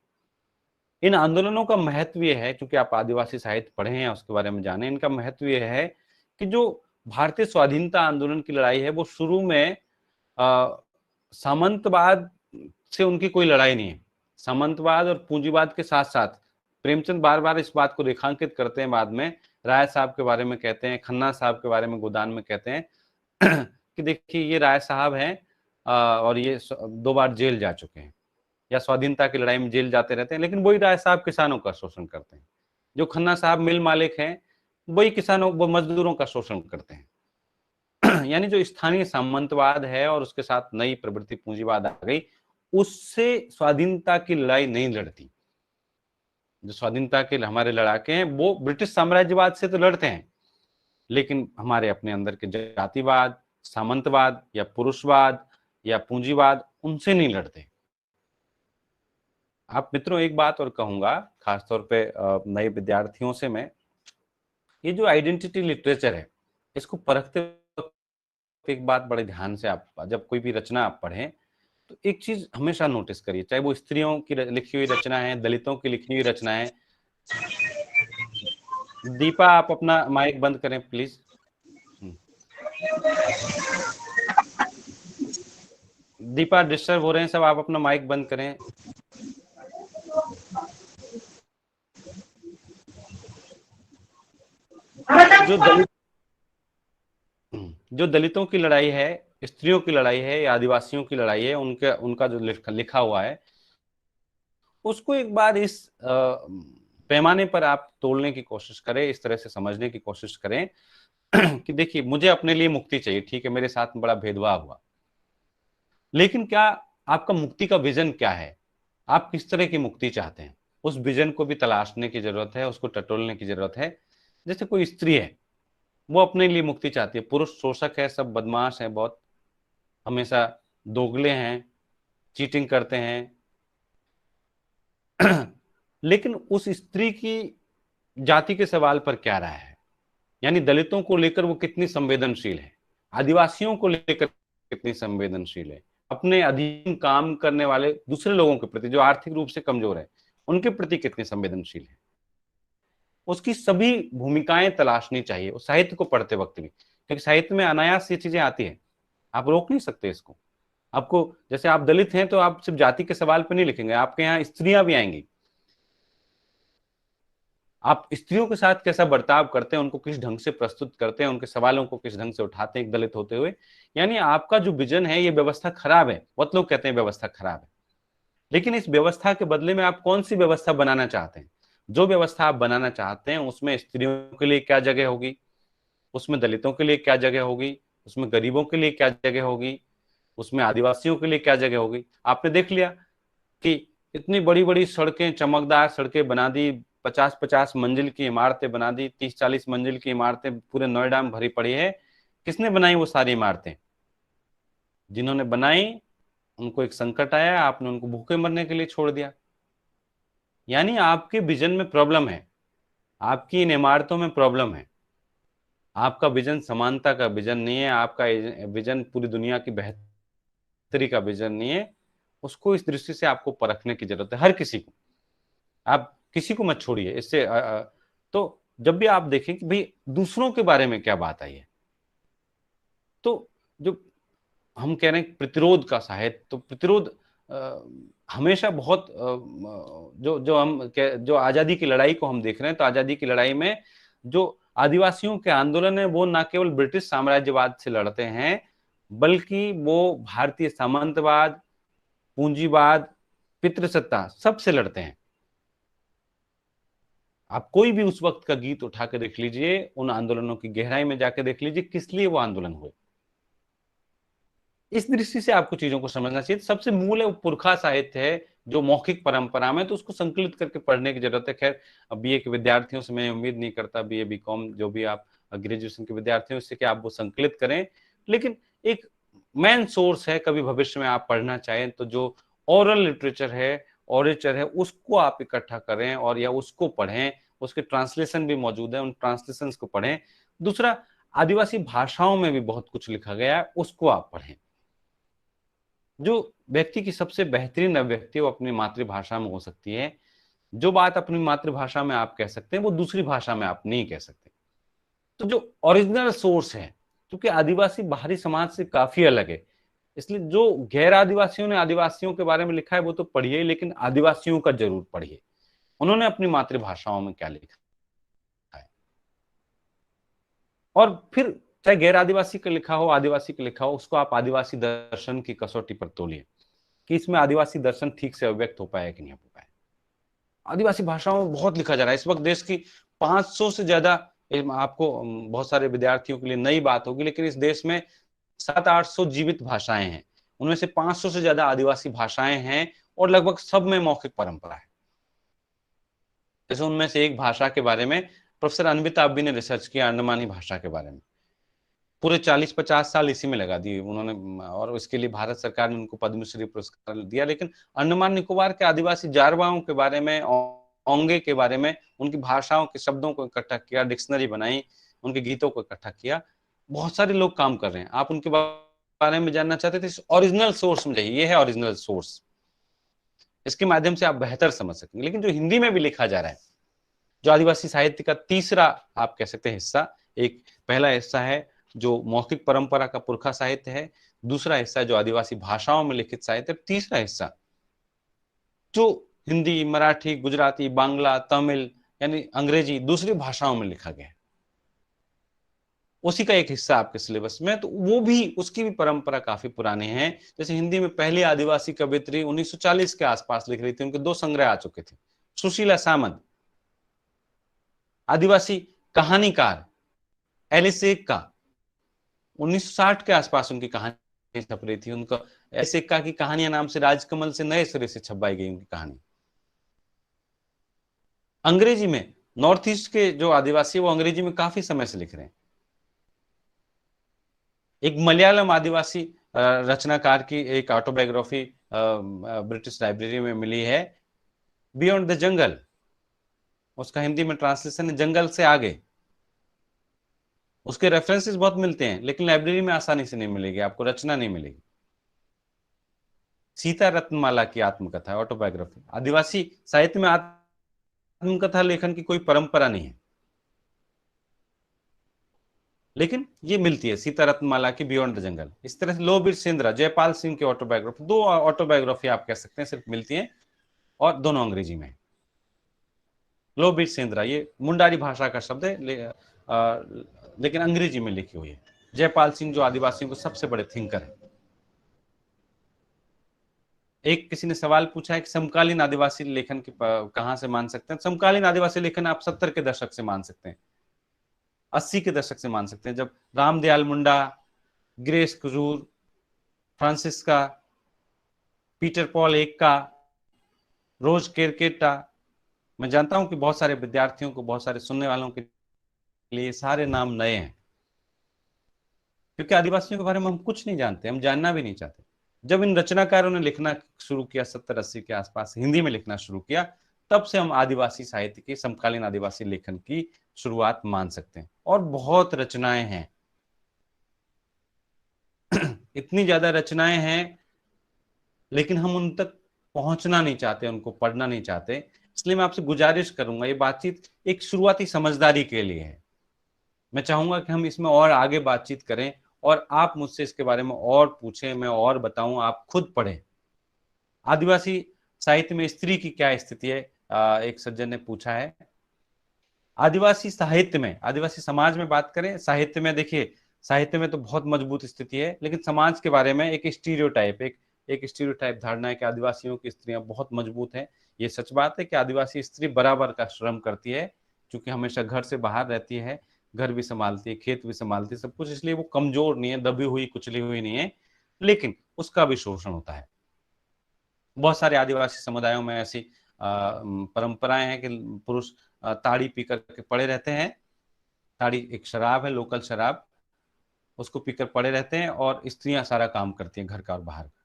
इन आंदोलनों का महत्व यह है, क्योंकि आप आदिवासी साहित्य पढ़े हैं, उसके बारे में जाने, इनका महत्व यह है कि जो भारतीय स्वाधीनता आंदोलन की लड़ाई है, वो शुरू में सामंतवाद से उनकी कोई लड़ाई नहीं है। सामंतवाद और पूंजीवाद के साथ साथ प्रेमचंद बार बार इस बात को रेखांकित करते हैं, बाद में राय साहब के बारे में कहते हैं, खन्ना साहब के बारे में गोदान में कहते हैं कि देखिए ये राय साहब हैं और ये 2 बार जेल जा चुके हैं, या स्वाधीनता की लड़ाई में जेल जाते रहते हैं, लेकिन वही राय साहब किसानों का शोषण करते हैं। जो खन्ना साहब मिल मालिक हैं, वही किसानों, वो मजदूरों का शोषण करते हैं। यानी जो स्थानीय सामंतवाद है और उसके साथ नई प्रवृत्ति पूंजीवाद आ गई, उससे स्वाधीनता की लड़ाई नहीं लड़ती। जो स्वाधीनता के हमारे लड़ाके हैं वो ब्रिटिश साम्राज्यवाद से तो लड़ते हैं, लेकिन हमारे अपने अंदर के जातिवाद, सामंतवाद या पुरुषवाद या पूंजीवाद, उनसे नहीं लड़ते। आप मित्रों, एक बात और कहूंगा, खासतौर पे नए विद्यार्थियों से मैं, ये जो आइडेंटिटी लिटरेचर है, इसको परखते वक्त एक बात बड़े ध्यान से, आप जब कोई भी रचना आप पढ़ें तो एक चीज हमेशा नोटिस करिए, चाहे वो स्त्रियों की लिखी हुई रचना है, दलितों की लिखी हुई रचना है। दीपा, आप अपना माइक बंद करें प्लीज। दीपा, डिस्टर्ब हो रहे हैं सब, आप अपना माइक बंद करें। जो दलितों की लड़ाई है, स्त्रियों की लड़ाई है या आदिवासियों की लड़ाई है, उनका जो लिखा हुआ है, उसको एक बार इस पैमाने पर आप तोड़ने की कोशिश करें, इस तरह से समझने की कोशिश करें कि देखिए, मुझे अपने लिए मुक्ति चाहिए, ठीक है, मेरे साथ में बड़ा भेदभाव हुआ, लेकिन क्या आपका मुक्ति का विजन क्या है? आप किस तरह की मुक्ति चाहते हैं? उस विजन को भी तलाशने की जरूरत है, उसको टटोलने की जरूरत है। जैसे कोई स्त्री है, वो अपने लिए मुक्ति चाहती है, पुरुष शोषक है, सब बदमाश है, बहुत हमेशा दोगले हैं, चीटिंग करते हैं लेकिन उस स्त्री की जाति के सवाल पर क्या राय है? यानी दलितों को लेकर वो कितनी संवेदनशील है, आदिवासियों को लेकर कितनी संवेदनशील है, अपने अधीन काम करने वाले दूसरे लोगों के प्रति जो आर्थिक रूप से कमजोर है उनके प्रति कितने संवेदनशील है, उसकी सभी भूमिकाएं तलाशनी चाहिए उस साहित्य को पढ़ते वक्त भी, क्योंकि साहित्य में अनायास ये चीजें आती है, आप रोक नहीं सकते इसको। आपको जैसे आप दलित हैं तो आप सिर्फ जाति के सवाल पे नहीं लिखेंगे, आपके यहाँ स्त्रियां भी आएंगी, आप स्त्रियों के साथ कैसा बर्ताव करते हैं, उनको किस ढंग से प्रस्तुत करते हैं, उनके सवालों को किस ढंग से उठाते हैं एक दलित होते हुए। यानी आपका जो विजन है ये व्यवस्था खराब है, बहुत लोग कहते हैं व्यवस्था खराब है, लेकिन इस व्यवस्था के बदले में आप कौन सी व्यवस्था बनाना चाहते हैं? जो व्यवस्था आप बनाना चाहते हैं उसमें स्त्रियों के लिए क्या जगह होगी, उसमें दलितों के लिए क्या जगह होगी, उसमें गरीबों के लिए क्या जगह होगी, उसमें आदिवासियों के लिए क्या जगह होगी। आपने देख लिया कि इतनी बड़ी बड़ी सड़कें, चमकदार सड़कें बना दी, 50-50 मंजिल की इमारतें बना दी, 30-40 मंजिल की इमारतें पूरे नोएडा में भरी पड़ी है। किसने बनाई वो सारी इमारतें? जिन्होंने बनाई उनको एक संकट आया, आपने उनको भूखे मरने के लिए छोड़ दिया। यानी आपके विजन में प्रॉब्लम है, आपकी इन इमारतों में प्रॉब्लम है। आपका विजन समानता का विजन नहीं है, आपका विजन पूरी दुनिया की बेहतरी का विजन नहीं है। उसको इस दृष्टि से आपको परखने की जरूरत है, हर किसी को, आप किसी को मत छोड़िए इससे। तो जब भी आप देखें कि भाई दूसरों के बारे में क्या बात आई है, तो जो हम कह रहे हैं प्रतिरोध का साहित्य, तो प्रतिरोध हमेशा बहुत जो आजादी की लड़ाई को हम देख रहे हैं, तो आजादी की लड़ाई में जो आदिवासियों के आंदोलन है वो न केवल ब्रिटिश साम्राज्यवाद से लड़ते हैं, बल्कि वो भारतीय सामंतवाद, पूंजीवाद, पितृसत्ता सबसे लड़ते हैं। आप कोई भी उस वक्त का गीत उठा के देख लीजिए, उन आंदोलनों की गहराई में जाके देख लीजिए किस लिए वो आंदोलन हुए। इस दृष्टि से आपको चीजों को समझना चाहिए। सबसे मूल है वो पुरखा साहित्य है जो मौखिक परंपरा में, तो उसको संकलित करके पढ़ने की जरूरत है। खैर बीए के विद्यार्थियों से मैं उम्मीद नहीं करता, बीए बीकॉम जो भी आप ग्रेजुएशन के विद्यार्थियों से कि आप वो संकलित करें, लेकिन एक मेन सोर्स है, कभी भविष्य में आप पढ़ना चाहें तो जो ओरल लिटरेचर है, ऑरेचर है, उसको आप इकट्ठा करें और या उसको पढ़ें, उसके ट्रांसलेशन भी मौजूद है, उन ट्रांसलेशन को पढ़ें। दूसरा, आदिवासी भाषाओं में भी बहुत कुछ लिखा गया है, उसको आप पढ़ें। जो व्यक्ति की सबसे बेहतरीन अभिव्यक्ति वो अपनी मातृभाषा में हो सकती है। जो बात अपनी मातृभाषा में आप कह सकते हैं वो दूसरी भाषा में आप नहीं कह सकते। तो जो ओरिजिनल सोर्स है, क्योंकि आदिवासी बाहरी समाज से काफी अलग है, इसलिए जो गैर आदिवासियों ने आदिवासियों के बारे में लिखा है वो तो पढ़िए, लेकिन आदिवासियों का जरूर पढ़िए, उन्होंने अपनी मातृभाषाओं में क्या लिखा है। और फिर चाहे गैर आदिवासी का लिखा हो, आदिवासी का लिखा हो, उसको आप आदिवासी दर्शन की कसौटी पर तोलिए कि इसमें आदिवासी दर्शन ठीक से अभिव्यक्त हो पाया कि नहीं हो पाया। आदिवासी भाषाओं में बहुत लिखा जा रहा है इस वक्त, देश की 500 से ज्यादा, आपको बहुत सारे विद्यार्थियों के लिए नई बात होगी, लेकिन इस देश में 700-800 जीवित भाषाएं हैं, उनमें से 500 से ज्यादा आदिवासी भाषाएं हैं और लगभग सब में मौखिक परंपरा है। जैसे उनमें से एक भाषा के बारे में प्रोफेसर अन्विता अब्बी ने रिसर्च किया, अंडमानी भाषा के बारे में, पूरे 40-50 साल इसी में लगा दिए उन्होंने, और इसके लिए भारत सरकार ने उनको पद्मश्री पुरस्कार दिया। लेकिन अंडमान निकोबार के आदिवासी जारवाओं के बारे में, ओंगे के बारे में, उनकी भाषाओं के शब्दों को इकट्ठा किया, डिक्शनरी बनाई, उनके गीतों को इकट्ठा किया। बहुत सारे लोग काम कर रहे हैं। आप उनके बारे में जानना चाहते थे, ओरिजिनल सोर्स में जाइए, ये है ओरिजिनल सोर्स, इसके माध्यम से आप बेहतर समझ सकेंगे। लेकिन जो हिंदी में भी लिखा जा रहा है, जो आदिवासी साहित्य का तीसरा आप कह सकते हैं हिस्सा, एक पहला हिस्सा है जो मौखिक परंपरा का पुरखा साहित्य है, दूसरा हिस्सा जो आदिवासी भाषाओं में लिखित साहित्य, तीसरा हिस्सा जो हिंदी, मराठी, गुजराती, बांग्ला, तमिल यानी अंग्रेजी दूसरी भाषाओं में लिखा गया है, उसी का एक हिस्सा आपके सिलेबस में। तो वो भी, उसकी भी परंपरा काफी पुरानी है। जैसे हिंदी में पहली आदिवासी कवित्री 1940 के आसपास लिख रही थी, उनके 2 संग्रह आ चुके थे। सुशीला सामंत, आदिवासी कहानीकार एलिस एक्का, 1960 के आसपास उनकी कहानी छप रही थी। उनका एलिस एक्का की कहानियां नाम से राजकमल से नए सिरे से छपवाई गई उनकी कहानी। अंग्रेजी में नॉर्थ ईस्ट के जो आदिवासी वो अंग्रेजी में काफी समय से लिख रहे हैं। एक मलयालम आदिवासी रचनाकार की एक ऑटोबायोग्राफी ब्रिटिश लाइब्रेरी में मिली है, बियॉन्ड द जंगल, उसका हिंदी में ट्रांसलेशन है जंगल से आगे। उसके रेफरेंसेस बहुत मिलते हैं, लेकिन लाइब्रेरी में आसानी से नहीं मिलेगी, आपको रचना नहीं मिलेगी। सीता रत्नमाला की आत्मकथा, ऑटोबायोग्राफी। आदिवासी साहित्य में आत्मकथा लेखन की कोई परंपरा नहीं है, लेकिन ये मिलती है सीता रत्नमाला की बियॉन्ड द जंगल। इस तरह से लोहबीर सिंधरा, जयपाल सिंह की ऑटोबायोग्राफी, 2 ऑटोबायोग्राफी आप कह सकते हैं सिर्फ मिलती हैं, और दोनों अंग्रेजी में। लोहबीर सिंधरा ये मुंडारी भाषा का शब्द है, लेकिन अंग्रेजी में लिखी हुई है। जयपाल सिंह जो आदिवासियों के सबसे बड़े थिंकर है। एक किसी ने सवाल पूछा है कि समकालीन आदिवासी लेखन की कहां से मान सकते हैं। समकालीन आदिवासी लेखन आप 70 के दशक से मान सकते हैं, 80 के दशक से मान सकते हैं, जब Ramdayal Munda, Grace Kujur, Francisca, Peter Paul Ekka, Rose Kerketta. मैं जानता हूं कि बहुत सारे विद्यार्थियों को, बहुत सारे सुनने वालों के लिए सारे नाम नए हैं, क्योंकि आदिवासियों के बारे में हम कुछ नहीं जानते, हम जानना भी नहीं चाहते। जब इन रचनाकारों ने लिखना शुरू किया 70-80 के आसपास, हिंदी में लिखना शुरू किया, तब से हम आदिवासी साहित्य की, समकालीन आदिवासी लेखन की शुरुआत मान सकते हैं। और बहुत रचनाएं हैं, इतनी ज्यादा रचनाएं हैं, लेकिन हम उन तक पहुंचना नहीं चाहते, उनको पढ़ना नहीं चाहते। इसलिए मैं आपसे गुजारिश करूंगा, ये बातचीत एक शुरुआती समझदारी के लिए है। मैं चाहूंगा कि हम इसमें और आगे बातचीत करें, और आप मुझसे इसके बारे में और पूछें, मैं और बताऊं, आप खुद पढ़ें। आदिवासी साहित्य में स्त्री की क्या स्थिति है, एक सज्जन ने पूछा है। आदिवासी साहित्य में, आदिवासी समाज में बात करें, साहित्य में देखिए, साहित्य में तो बहुत मजबूत स्थिति है, लेकिन समाज के बारे में एक स्टीरियोटाइप, एक स्टीरियोटाइप धारणा है कि आदिवासियों की स्त्रियां बहुत मजबूत हैं। ये सच बात है कि आदिवासी स्त्री बराबर का श्रम करती है, क्योंकि हमेशा घर से बाहर रहती है, घर भी संभालती है, खेत भी संभालती है, सब कुछ, इसलिए वो कमजोर नहीं है, दबी हुई कुचली हुई नहीं है, लेकिन उसका भी शोषण होता है। बहुत सारे आदिवासी समुदायों में ऐसी परंपराएं हैं कि पुरुष ताड़ी पी करके पड़े रहते हैं। ताड़ी एक शराब है, लोकल शराब, उसको पीकर पड़े रहते हैं, और स्त्रियां सारा काम करती हैं घर का और बाहर का।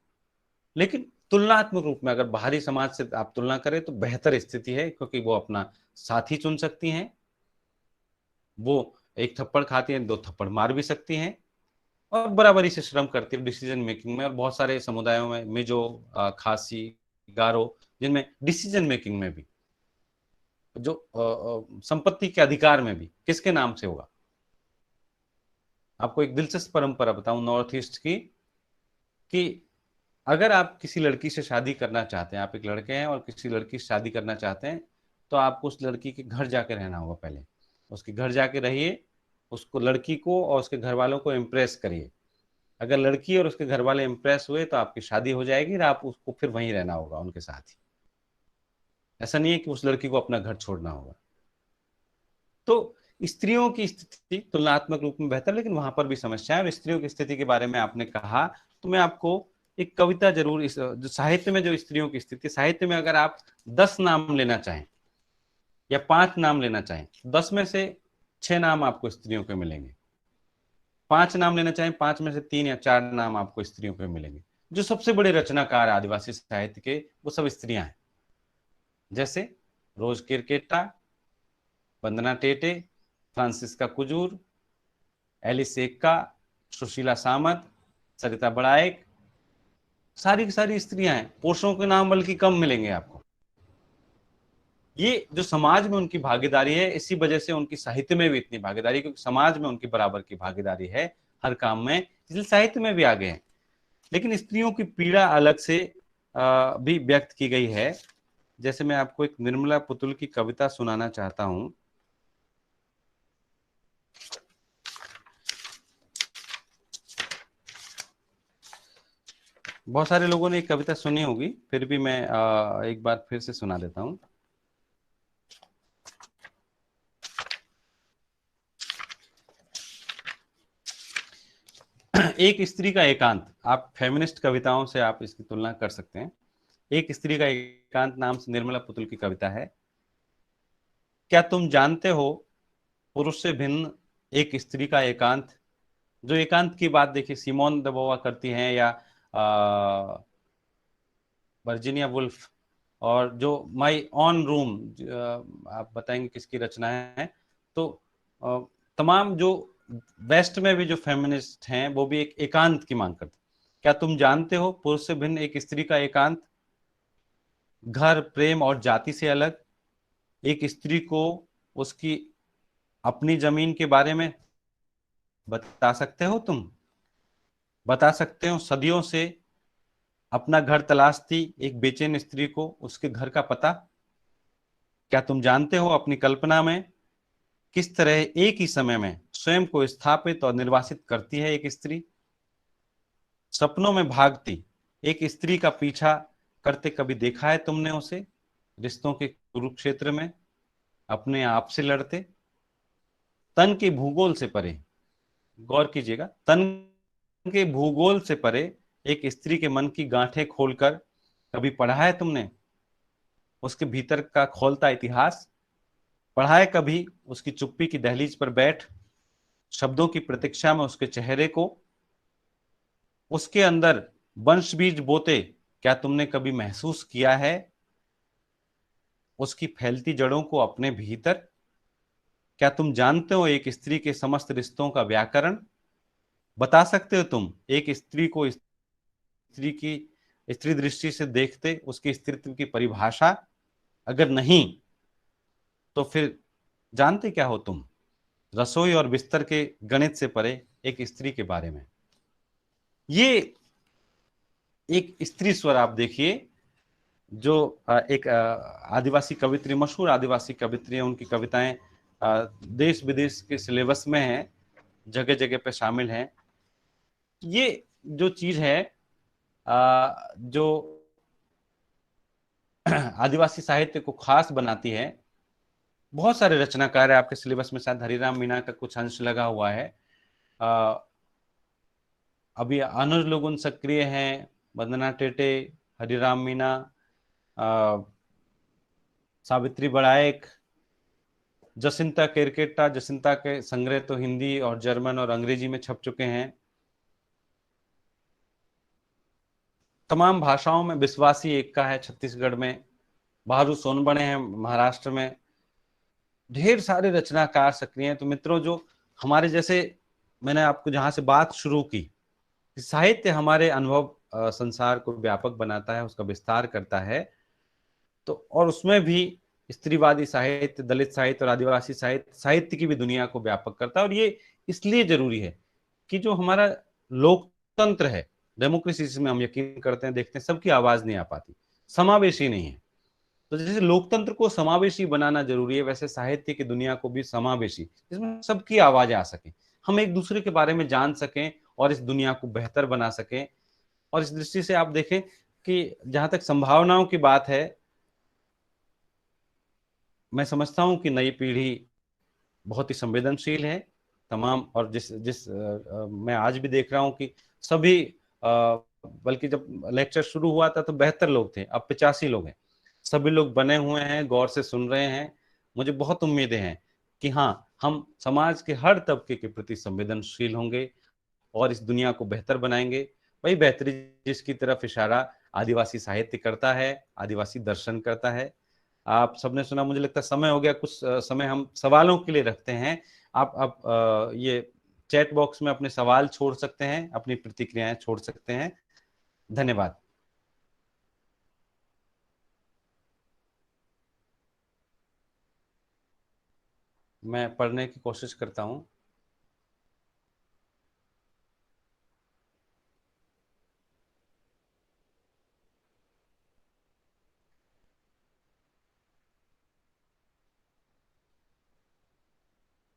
लेकिन तुलनात्मक रूप में अगर बाहरी समाज से आप तुलना करें तो बेहतर स्थिति है, क्योंकि वो अपना साथी चुन सकती हैं, वो एक थप्पड़ खाती हैं, 2 थप्पड़ मार भी सकती हैं, और बराबरी से श्रम करती है डिसीजन मेकिंग में। और बहुत सारे समुदायों में, मिजो, खासी, गारो, जिनमें डिसीजन मेकिंग में भी, जो संपत्ति के अधिकार में भी किसके नाम से होगा। आपको एक दिलचस्प परंपरा बताऊं नॉर्थ ईस्ट की, कि अगर आप किसी लड़की से शादी करना चाहते हैं, आप एक लड़के हैं और किसी लड़की से शादी करना चाहते हैं, तो आपको उस लड़की के घर जाके रहना होगा। पहले उसके घर जाके रहिए, उसको, लड़की को और उसके घर वालों को इम्प्रेस करिए। अगर लड़की और उसके घर वाले इम्प्रेस हुए तो आपकी शादी हो जाएगी, और आप उसको फिर वहीं रहना होगा उनके साथ ही। ऐसा नहीं है कि उस लड़की को अपना घर छोड़ना होगा। तो स्त्रियों की स्थिति तुलनात्मक रूप में बेहतर, लेकिन वहां पर भी समस्या है। और स्त्रियों की स्थिति के बारे में आपने कहा, तो मैं आपको एक कविता जरूर, इस जो साहित्य में जो स्त्रियों की स्थिति, साहित्य में अगर आप 10 नाम लेना चाहें या 5 नाम लेना चाहें, 10 में से 6 नाम आपको स्त्रियों के मिलेंगे। 5 नाम लेना चाहें, 5 में से 3 या 4 नाम आपको स्त्रियों के मिलेंगे। जो सबसे बड़े रचनाकार आदिवासी साहित्य के, वो सब स्त्रियां हैं। जैसे रोज किरकेटा, वंदना टेटे, फ्रांसिस्का कुजूर, एलिस एक्का, सुशीला सामंत, सरिता बड़ाइक, सारी की सारी स्त्रियां हैं। पुरुषों के नाम बल्कि कम मिलेंगे आपको। ये जो समाज में उनकी भागीदारी है, इसी वजह से उनकी साहित्य में भी इतनी भागीदारी, क्योंकि समाज में उनकी बराबर की भागीदारी है हर काम में, इसलिए साहित्य में भी आगे हैं। लेकिन स्त्रियों की पीड़ा अलग से भी व्यक्त की गई है। जैसे मैं आपको एक निर्मला पुतुल की कविता सुनाना चाहता हूं। बहुत सारे लोगों ने एक कविता सुनी होगी, फिर भी मैं एक बार फिर से सुना देता हूं। एक स्त्री का एकांत, आप फेमिनिस्ट कविताओं से आप इसकी तुलना कर सकते हैं। एक स्त्री का एकांत नाम से निर्मला पुतुल की कविता है। क्या तुम जानते हो पुरुष से भिन्न एक स्त्री का एकांत? जो एकांत की बात देखिए सिमोन द बोवा करती हैं, या वर्जीनिया वुल्फ, और जो माई ऑन रूम, आप बताएंगे किसकी रचना है। तो तमाम जो वेस्ट में भी जो फेमिनिस्ट हैं, वो भी एक एकांत की मांग करते हैं। क्या तुम जानते हो पुरुष से भिन्न एक स्त्री का एकांत, घर, प्रेम और जाति से अलग? एक स्त्री को उसकी अपनी जमीन के बारे में बता सकते हो तुम? बता सकते हो सदियों से अपना घर तलाशती एक बेचैन स्त्री को उसके घर का पता? क्या तुम जानते हो अपनी कल्पना में किस तरह एक ही समय में स्वयं को स्थापित और निर्वासित करती है एक स्त्री? सपनों में भागती एक स्त्री का पीछा करते कभी देखा है तुमने उसे? रिश्तों के कुरुक्षेत्र में अपने आप से लड़ते? तन के भूगोल से परे, गौर कीजिएगा, तन के भूगोल से परे एक स्त्री के मन की गांठें खोलकर कभी पढ़ा है तुमने उसके भीतर का खोलता इतिहास? पढ़ा है कभी उसकी चुप्पी की दहलीज पर बैठ शब्दों की प्रतीक्षा में उसके चेहरे को? उसके अंदर वंश बीज बोते क्या तुमने कभी महसूस किया है उसकी फैलती जड़ों को अपने भीतर? क्या तुम जानते हो एक स्त्री के समस्त रिश्तों का व्याकरण? बता सकते हो तुम एक स्त्री को स्त्री की स्त्री दृष्टि से देखते उसके स्त्रीत्व की परिभाषा? अगर नहीं तो फिर जानते क्या हो तुम रसोई और बिस्तर के गणित से परे एक स्त्री के बारे में? ये एक स्त्री स्वर आप देखिए जो एक आदिवासी कवित्री, मशहूर आदिवासी कवित्री है, उनकी कविताएं देश विदेश के सिलेबस में हैं, जगह जगह पे शामिल हैं। ये जो चीज है जो आदिवासी साहित्य को खास बनाती है, बहुत सारे रचनाकार है आपके सिलेबस में, शायद हरिराम मीणा का कुछ अंश लगा हुआ है। अभी अनुज लोगुन सक्रिय हैं, वंदना टेटे, हरिराम मीणा, सावित्री बड़ाइक, जसिंता केरकेट्टा। जसिंता के संग्रह तो हिंदी और जर्मन और अंग्रेजी में छप चुके हैं। तमाम भाषाओं में विश्वासी एक का है छत्तीसगढ़ में, बहादुर सोनबने हैं महाराष्ट्र में। ढेर सारे रचनाकार सक्रिय हैं। तो मित्रों, जो हमारे जैसे, मैंने आपको जहां से बात शुरू की, साहित्य हमारे अनुभव संसार को व्यापक बनाता है, उसका विस्तार करता है। तो और उसमें भी स्त्रीवादी साहित्य, दलित साहित्य और आदिवासी साहित्य, साहित्य की भी दुनिया को व्यापक करता है। और ये इसलिए जरूरी है कि जो हमारा लोकतंत्र है, डेमोक्रेसी, जिसमें हम यकीन करते हैं, देखते हैं, सबकी आवाज नहीं आ पाती, समावेशी नहीं है। तो जैसे लोकतंत्र को समावेशी बनाना जरूरी है, वैसे साहित्य की दुनिया को भी समावेशी, जिसमें सबकी आवाज आ सके, हम एक दूसरे के बारे में जान सकें और इस दुनिया को बेहतर बना सकें। और इस दृष्टि से आप देखें कि जहां तक संभावनाओं की बात है, मैं समझता हूं कि नई पीढ़ी बहुत ही संवेदनशील है तमाम। और जिस जिस मैं आज भी देख रहा हूं कि सभी, बल्कि जब लेक्चर शुरू हुआ था तो 72 लोग थे, अब 85 लोग हैं। सभी लोग बने हुए हैं, गौर से सुन रहे हैं। मुझे बहुत उम्मीदें हैं कि हाँ, हम समाज के हर तबके के प्रति संवेदनशील होंगे और इस दुनिया को बेहतर बनाएंगे। वही बेहतरी जिसकी तरफ इशारा आदिवासी साहित्य करता है, आदिवासी दर्शन करता है। आप सबने सुना, मुझे लगता है समय हो गया, कुछ समय हम सवालों के लिए रखते हैं। आप ये चैट बॉक्स में अपने सवाल छोड़ सकते हैं, अपनी प्रतिक्रियाएं छोड़ सकते हैं। धन्यवाद। मैं पढ़ने की कोशिश करता हूं।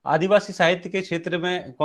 आदिवासी साहित्य के क्षेत्र में कौन